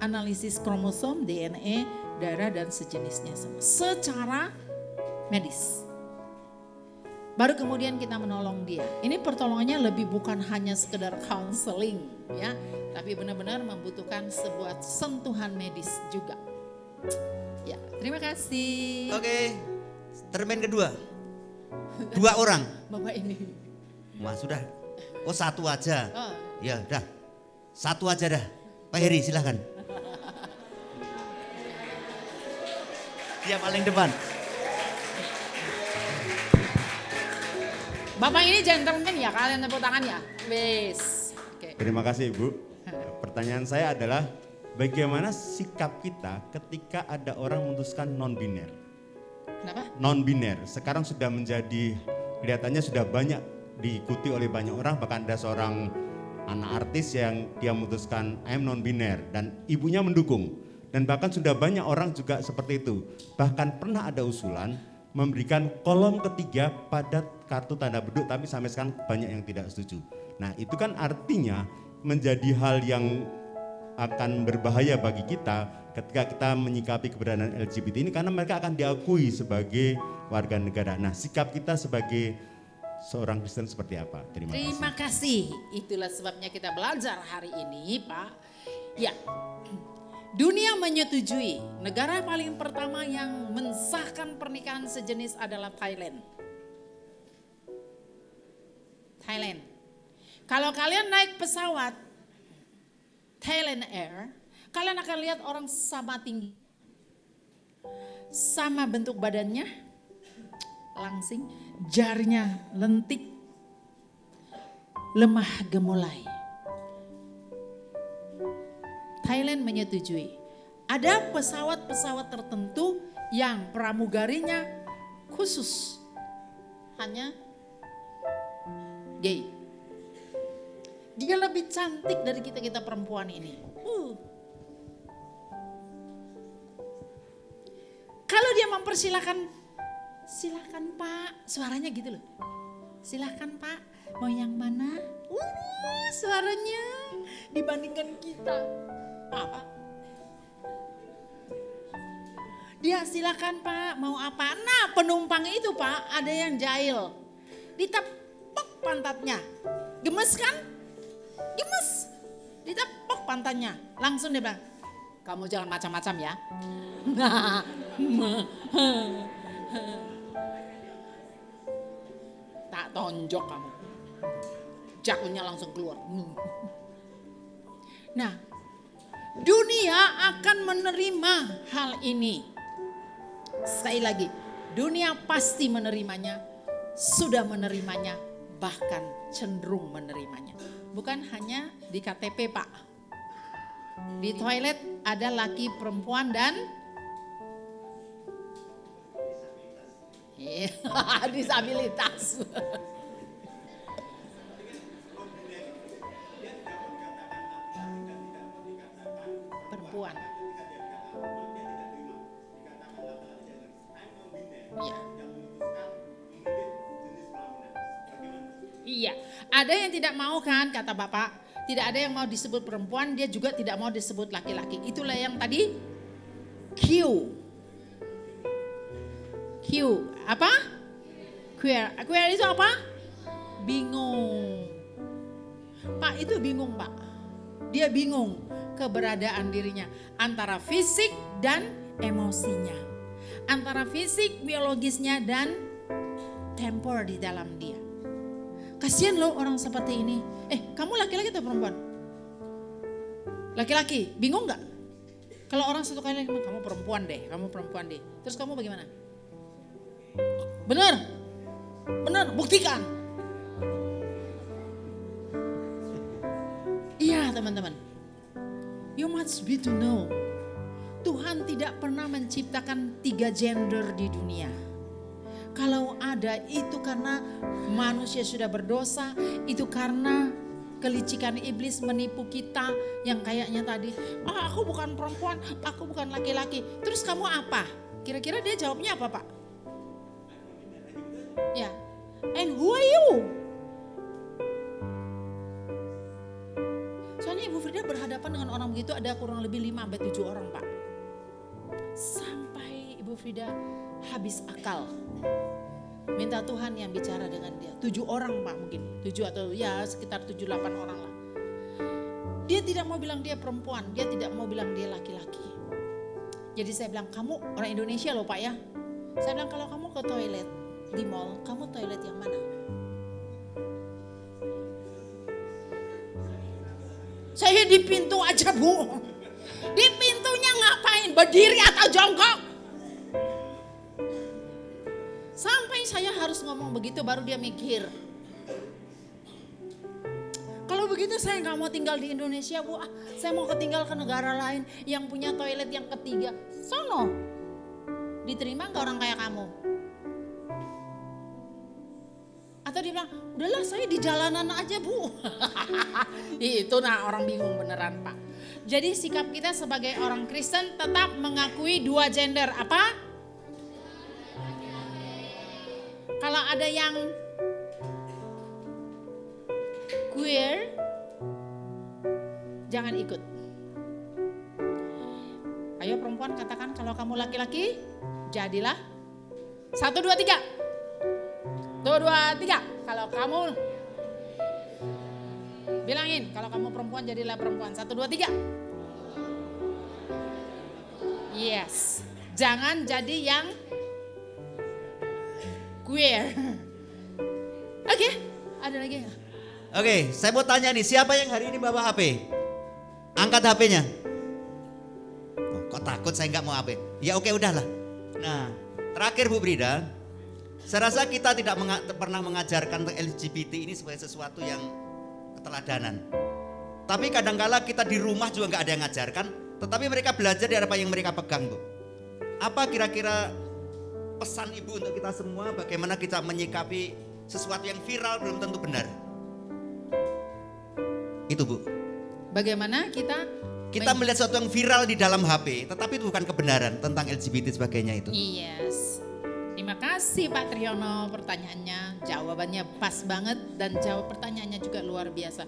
analisis kromosom, DNA, darah dan sejenisnya semua. Secara medis. Baru kemudian kita menolong dia. Ini pertolongannya lebih bukan hanya sekedar counseling ya. Tapi benar-benar membutuhkan sebuah sentuhan medis juga. Ya, terima kasih. Oke, termen kedua. 2 orang. Bapak ini. Wah sudah. Oh 1 aja. Oh. Ya udah. 1 aja dah. Pak Heri silahkan. Dia paling depan. Bapak ini gentleman ya, kalian tepuk tangan ya. Wes. Oke. Terima kasih Ibu. Pertanyaan saya adalah bagaimana sikap kita ketika ada orang memutuskan non-biner? Kenapa? Non-biner sekarang sudah menjadi, kelihatannya sudah banyak diikuti oleh banyak orang, bahkan ada seorang anak artis yang dia memutuskan I'm non-biner dan ibunya mendukung. Dan bahkan sudah banyak orang juga seperti itu. Bahkan pernah ada usulan memberikan kolom ketiga pada kartu tanda penduduk, tapi sampai sekarang banyak yang tidak setuju. Nah itu kan artinya menjadi hal yang akan berbahaya bagi kita ketika kita menyikapi keberadaan LGBT ini, karena mereka akan diakui sebagai warga negara. Nah sikap kita sebagai seorang Kristen seperti apa? Terima kasih. Itulah sebabnya kita belajar hari ini, Pak. Ya, dunia menyetujui. Negara paling pertama yang mensahkan pernikahan sejenis adalah Thailand. Thailand. Kalau kalian naik pesawat Thailand Air, kalian akan lihat orang sama tinggi, sama bentuk badannya, langsing, jarinya lentik, lemah gemulai. Thailand menyetujui. Ada pesawat-pesawat tertentu yang pramugarinya khusus hanya gay. Dia lebih cantik dari kita perempuan ini. Kalau dia mempersilahkan, silakan Pak, suaranya gitu loh. Silakan Pak, mau yang mana? Suaranya dibandingkan kita. Apa? Dia silakan Pak, mau apa? Nah penumpang itu Pak, ada yang jahil. Ditepuk pantatnya. Gemes kan? Gemes. Ditepuk pantatnya. Langsung dia bilang, kamu jangan macam-macam ya. Tak tonjok kamu. Jakunya langsung keluar. Nah, dunia akan menerima hal ini. Sekali lagi, dunia pasti menerimanya, sudah menerimanya, bahkan cenderung menerimanya. Bukan hanya di KTP Pak. Di toilet ada laki, perempuan, dan disabilitas. Perempuan. Iya. Iya, ada yang tidak mau kan kata Bapak, tidak ada yang mau disebut perempuan, dia juga tidak mau disebut laki-laki. Itulah yang tadi Q. Apa? Queer. Queer itu apa? Bingung. Pak itu bingung Pak. Dia bingung keberadaan dirinya antara fisik dan emosinya. Antara fisik biologisnya dan temper di dalam dia. Kasihan loh orang seperti ini. Kamu laki-laki atau perempuan? Laki-laki, bingung gak? Kalau orang satu kali kamu perempuan deh, Terus kamu bagaimana? Benar, buktikan. Iya teman-teman, you must be to know. Tuhan tidak pernah menciptakan 3 gender di dunia. Kalau ada itu karena manusia sudah berdosa, itu karena kelicikan iblis menipu kita yang kayaknya tadi, aku bukan perempuan, aku bukan laki-laki. Terus kamu apa? Kira-kira dia jawabnya apa Pak? Ya, and who are you? Soalnya Ibu Frida berhadapan dengan orang begitu ada kurang lebih 5-7 orang Pak. Sampai Ibu Frida habis akal. Minta Tuhan yang bicara dengan dia. 7 orang Pak mungkin. 7 atau ya sekitar 7-8 orang lah. Dia tidak mau bilang dia perempuan. Dia tidak mau bilang dia laki-laki. Jadi saya bilang, kamu orang Indonesia loh Pak ya. Saya bilang kalau kamu ke toilet di mall, kamu toilet yang mana? Saya di pintu aja Bu. Di pintunya ngapain? Berdiri atau jongkok? Sampai saya harus ngomong begitu baru dia mikir. Kalau begitu saya nggak mau tinggal di Indonesia Bu. Saya mau tinggal ke negara lain yang punya toilet yang ketiga. Sono. Diterima nggak orang kayak kamu? Atau dia bilang, udahlah saya di jalanan aja Bu. Itu orang bingung beneran Pak. Jadi sikap kita sebagai orang Kristen tetap mengakui dua gender. Apa? Kalau ada yang queer, jangan ikut. Ayo perempuan katakan kalau kamu laki-laki, jadilah 1, 2, 3. 1, 2, 3. Kalau kamu bilangin, kalau kamu perempuan jadilah perempuan. 1, 2, 3. Yes. Jangan jadi yang queer. Oke, ada lagi nggak? Oke, saya mau tanya nih, siapa yang hari ini bawa HP? Angkat HP-nya. Oh, kok takut saya nggak mau HP? Ya oke, udahlah. Nah, terakhir Bu Brida, saya rasa kita tidak pernah mengajarkan tentang LGBT ini sebagai sesuatu yang keteladanan. Tapi kadangkala kita di rumah juga nggak ada yang ngajarkan, tetapi mereka belajar dari apa yang mereka pegang, Bu. Apa kira-kira pesan Ibu untuk kita semua, bagaimana kita menyikapi sesuatu yang viral belum tentu benar? Itu Bu. Bagaimana kita melihat sesuatu yang viral di dalam HP, tetapi itu bukan kebenaran tentang LGBT sebagainya itu. Yes. Terima kasih Pak Triyono, pertanyaannya, jawabannya pas banget dan jawab pertanyaannya juga luar biasa.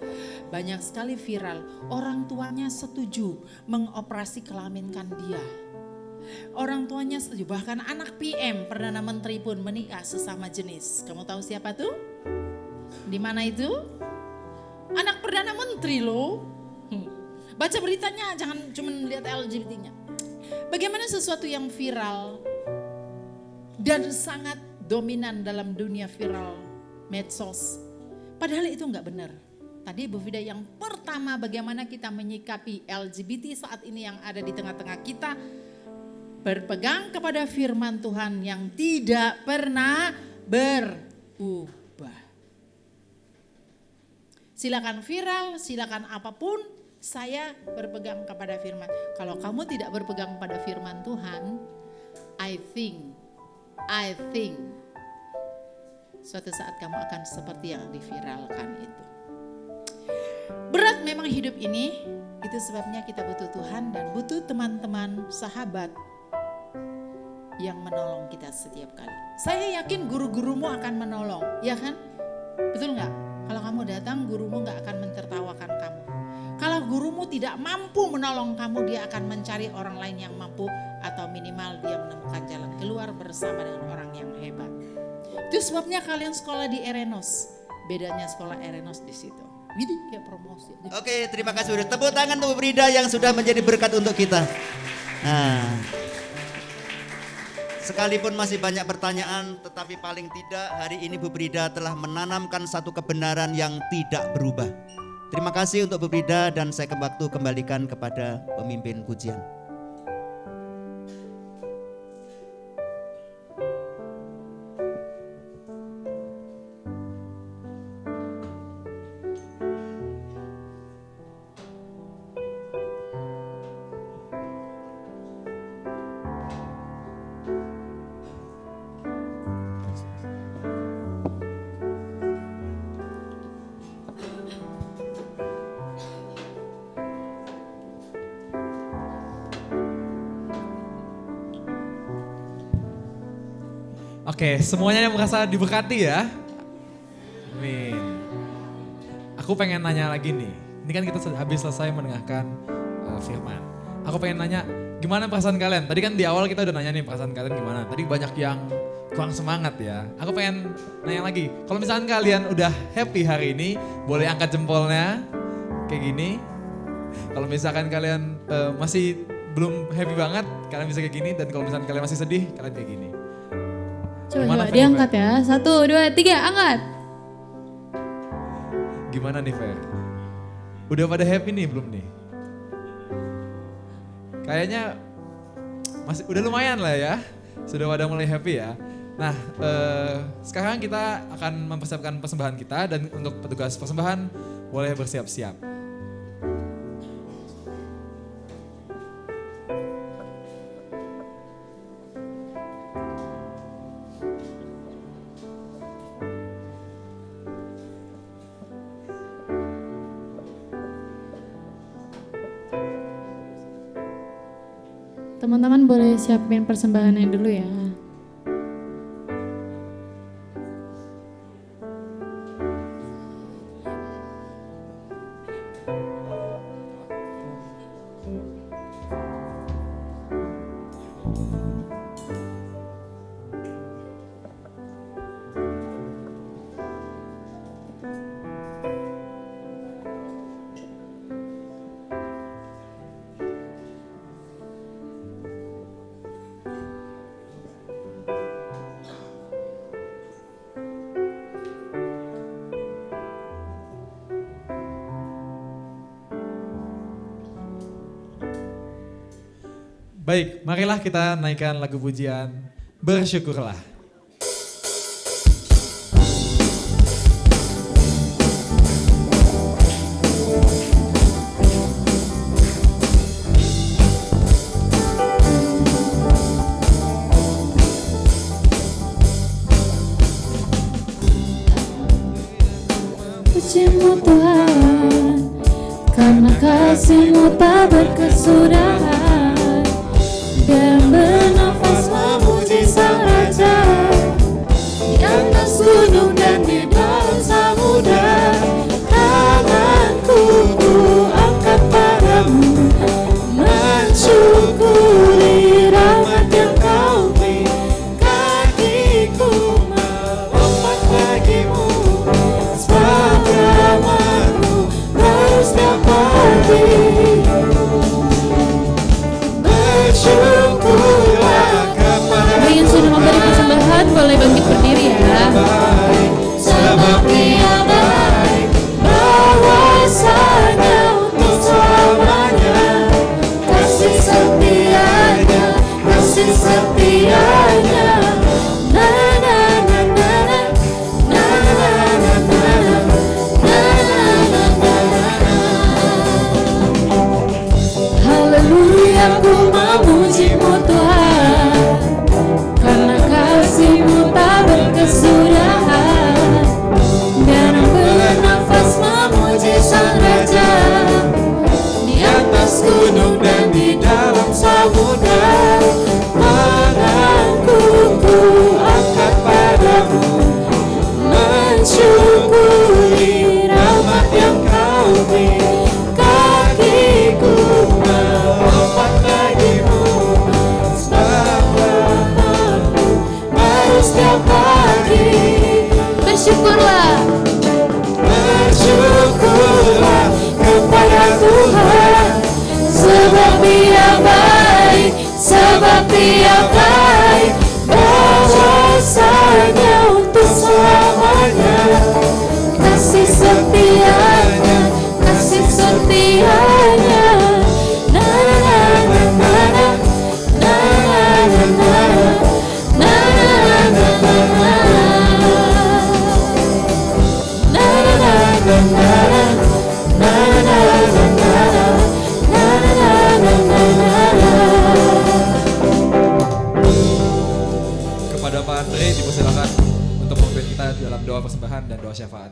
Banyak sekali viral, orang tuanya setuju mengoperasi kelaminkan dia. Orang tuanya setuju, bahkan anak PM Perdana Menteri pun menikah sesama jenis. Kamu tahu siapa tuh? Di mana itu? Anak Perdana Menteri loh. Baca beritanya, jangan cuma lihat LGBT-nya. Bagaimana sesuatu yang viral dan sangat dominan dalam dunia viral medsos. Padahal itu nggak benar. Tadi Bu Vida yang pertama, bagaimana kita menyikapi LGBT saat ini yang ada di tengah-tengah kita. Berpegang kepada firman Tuhan yang tidak pernah berubah. Silakan viral, silakan apapun, saya berpegang kepada firman. Kalau kamu tidak berpegang pada firman Tuhan, I think suatu saat kamu akan seperti yang diviralkan itu. Berat memang hidup ini, itu sebabnya kita butuh Tuhan dan butuh teman-teman, sahabat yang menolong kita setiap kali. Saya yakin guru-gurumu akan menolong, ya kan? Betul nggak? Kalau kamu datang, gurumu nggak akan mentertawakan kamu. Kalau gurumu tidak mampu menolong kamu, dia akan mencari orang lain yang mampu atau minimal dia menemukan jalan keluar bersama dengan orang yang hebat. Itu sebabnya kalian sekolah di Erenos. Bedanya sekolah Erenos di situ. Widih, kayak promosi. Oke, terima kasih. Tepuk tangan untuk Brida yang sudah menjadi berkat untuk kita. Nah, sekalipun masih banyak pertanyaan, tetapi paling tidak hari ini Bu Brida telah menanamkan satu kebenaran yang tidak berubah. Terima kasih untuk Bu Brida dan saya kembalikan kepada pemimpin pujian. Oke, semuanya yang merasa diberkati ya. Amin. Aku pengen nanya lagi nih. Ini kan kita habis selesai mendengarkan firman. Aku pengen nanya, gimana perasaan kalian? Tadi kan di awal kita udah nanya nih perasaan kalian gimana. Tadi banyak yang kurang semangat ya. Aku pengen nanya lagi. Kalau misalkan kalian udah happy hari ini, boleh angkat jempolnya kayak gini. Kalau misalkan kalian masih belum happy banget, kalian bisa kayak gini. Dan kalau misalkan kalian masih sedih, kalian kayak gini. Coba diangkat ya. 1, 2, 3, angkat. Gimana nih Fer? Udah pada happy nih belum nih? Kayaknya masih udah lumayan lah ya. Sudah pada mulai happy ya. Nah, sekarang kita akan mempersiapkan persembahan kita dan untuk petugas persembahan boleh bersiap-siap. Teman-teman boleh siapin persembahannya dulu ya. Baik, marilah kita naikkan lagu pujian Bersyukurlah. Pujimu Tuhan, karena kasih-Mu tak berkesudahan, dan bernafas memuji Sang Raja di atas gunung dan di dalam samudra. Tanganku ku angkat padamu, mensyukuri rahmat yang Kau beri. Kakiku melompat bagimu, sebab rahmat-Mu baru setiap pagi. Bagi yang sudah memberi persembahan boleh bangkit berdiri ya. Sebab Dia baik, bahwasanya untuk selamanya. Kasih setianya, kasih setianya. Na na na na na, na na na na, na na na na. Haleluya, ku memuji-Mu Tuhan, karena kasih-Mu tak berkesudahan, dan bernafas memuji Sang Raja di atas gunung dan di dalam samudra. Tanganku ku angkat padamu, mensyukuri rahmat yang Kau beri. Kakiku melompat bagimu, sebab rahmat-Mu baru setiap pagi. Bersyukurlah, bersyukurlah kepada Tuhan, sebab Dia baik, sebab Dia baik, bahwasanya untuk selamanya. Kasih setianya, kasih setianya. Na na na na na, na na na na, na na na na, na na na na, na na na na. Kepada Pak Andre dipersilakan untuk memimpin kita dalam doa persembahan dan doa syafaat.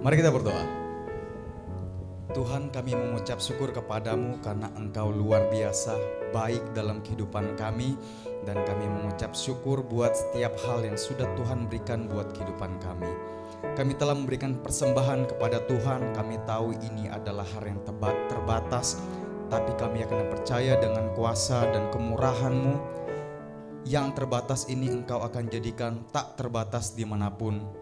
Mari kita berdoa. Tuhan, kami mengucap syukur kepadamu karena Engkau luar biasa baik dalam kehidupan kami, dan kami mengucap syukur buat setiap hal yang sudah Tuhan berikan buat kehidupan kami. Kami telah memberikan persembahan kepada Tuhan. Kami tahu ini adalah hal yang terbatas, tapi kami akan percaya dengan kuasa dan kemurahan-Mu. Yang terbatas ini Engkau akan jadikan tak terbatas dimanapun.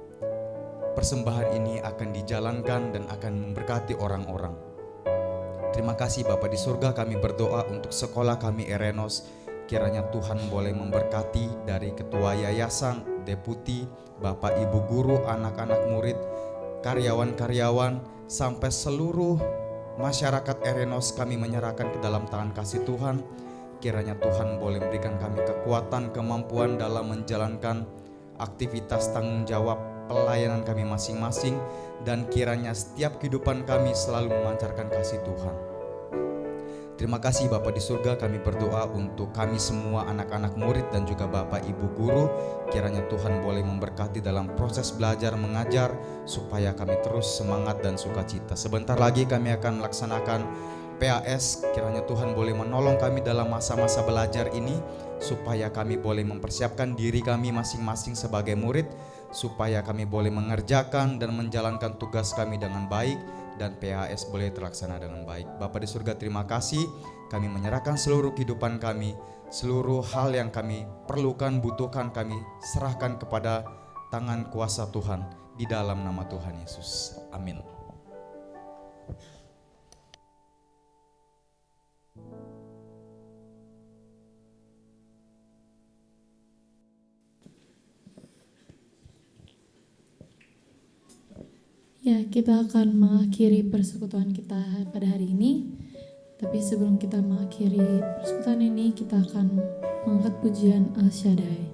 Persembahan ini akan dijalankan dan akan memberkati orang-orang. Terima kasih Bapa di surga, kami berdoa untuk sekolah kami Erenos. Kiranya Tuhan boleh memberkati dari ketua yayasan, deputi, Bapak Ibu guru, anak-anak murid, karyawan-karyawan, sampai seluruh masyarakat Erenos kami menyerahkan ke dalam tangan kasih Tuhan. Kiranya Tuhan boleh memberikan kami kekuatan, kemampuan dalam menjalankan aktivitas tanggung jawab pelayanan kami masing-masing, dan kiranya setiap kehidupan kami selalu memancarkan kasih Tuhan. Terima kasih Bapa di surga, kami berdoa untuk kami semua anak-anak murid dan juga Bapak Ibu guru. Kiranya Tuhan boleh memberkati dalam proses belajar mengajar supaya kami terus semangat dan sukacita. Sebentar lagi kami akan melaksanakan PAS. Kiranya Tuhan boleh menolong kami dalam masa-masa belajar ini supaya kami boleh mempersiapkan diri kami masing-masing sebagai murid, supaya kami boleh mengerjakan dan menjalankan tugas kami dengan baik, dan PAS boleh terlaksana dengan baik. Bapa di surga, terima kasih. Kami menyerahkan seluruh kehidupan kami, seluruh hal yang kami perlukan, butuhkan, kami serahkan kepada tangan kuasa Tuhan di dalam nama Tuhan Yesus. Amin. Ya, kita akan mengakhiri persekutuan kita pada hari ini. Tapi sebelum kita mengakhiri persekutuan ini, kita akan mengangkat pujian Al Shaddai.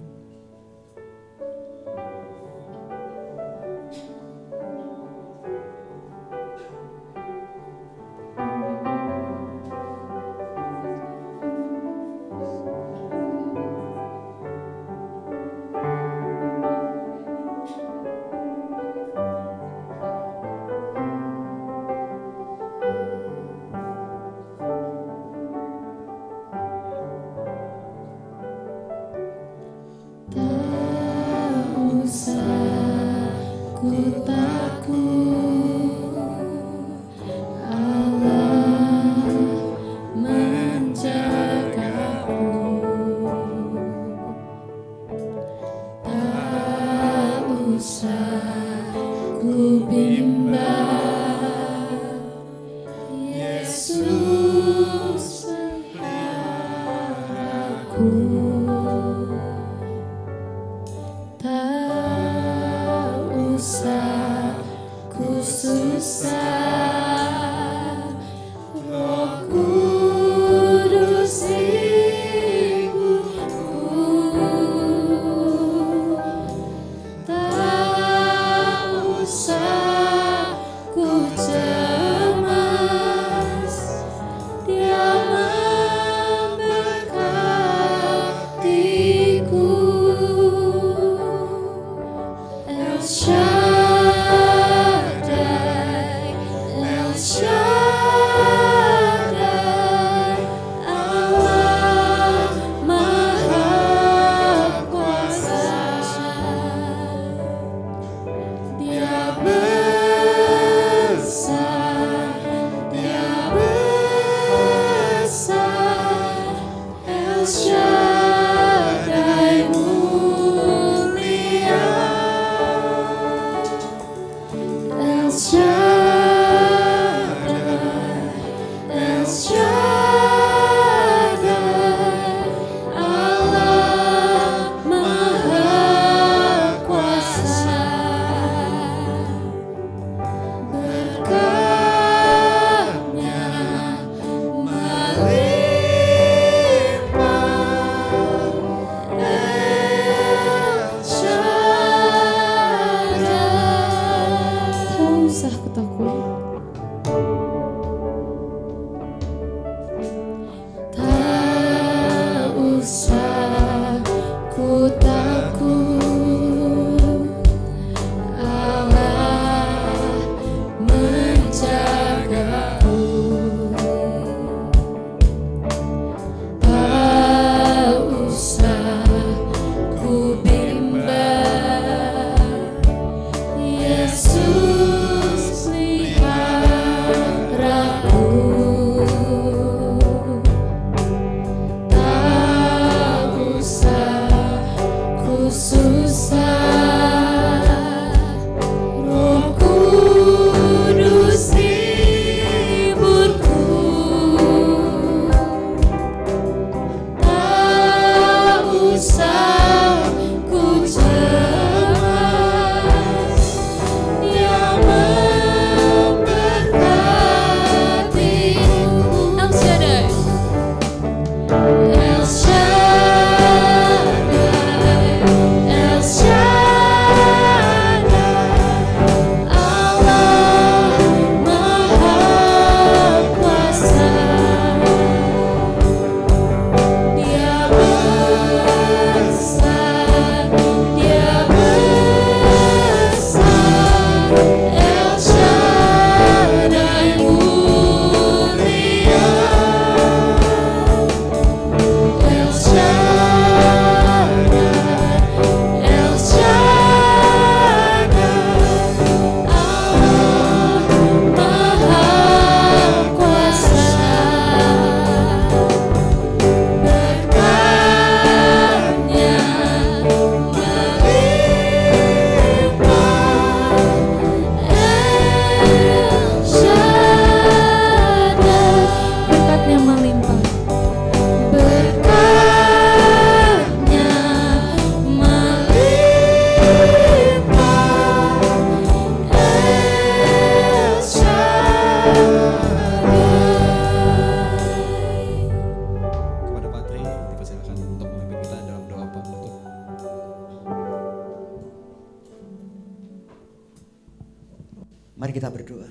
Mari kita berdoa.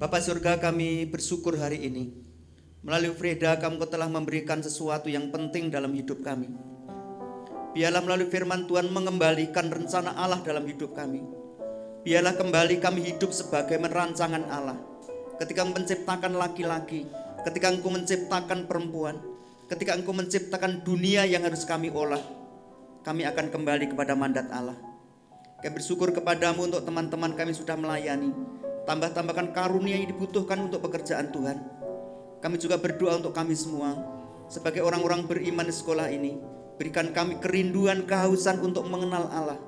Bapa surga, kami bersyukur hari ini. Melalui Freda, Engkau telah memberikan sesuatu yang penting dalam hidup kami. Biarlah melalui firman Tuhan mengembalikan rencana Allah dalam hidup kami. Biarlah kembali kami hidup sebagai rancangan Allah. Ketika Engkau menciptakan laki-laki, ketika Engkau menciptakan perempuan, ketika Engkau menciptakan dunia yang harus kami olah, kami akan kembali kepada mandat Allah. Kami bersyukur kepadamu untuk teman-teman kami sudah melayani. Tambahkan karunia yang dibutuhkan untuk pekerjaan Tuhan. Kami juga berdoa untuk kami semua. Sebagai orang-orang beriman di sekolah ini, berikan kami kerinduan, kehausan untuk mengenal Allah.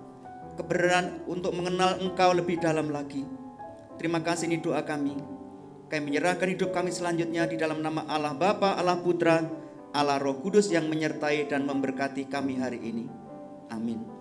Keberanian untuk mengenal Engkau lebih dalam lagi. Terima kasih, ini doa kami. Kami menyerahkan hidup kami selanjutnya di dalam nama Allah Bapa, Allah Putra, Allah Roh Kudus yang menyertai dan memberkati kami hari ini. Amin.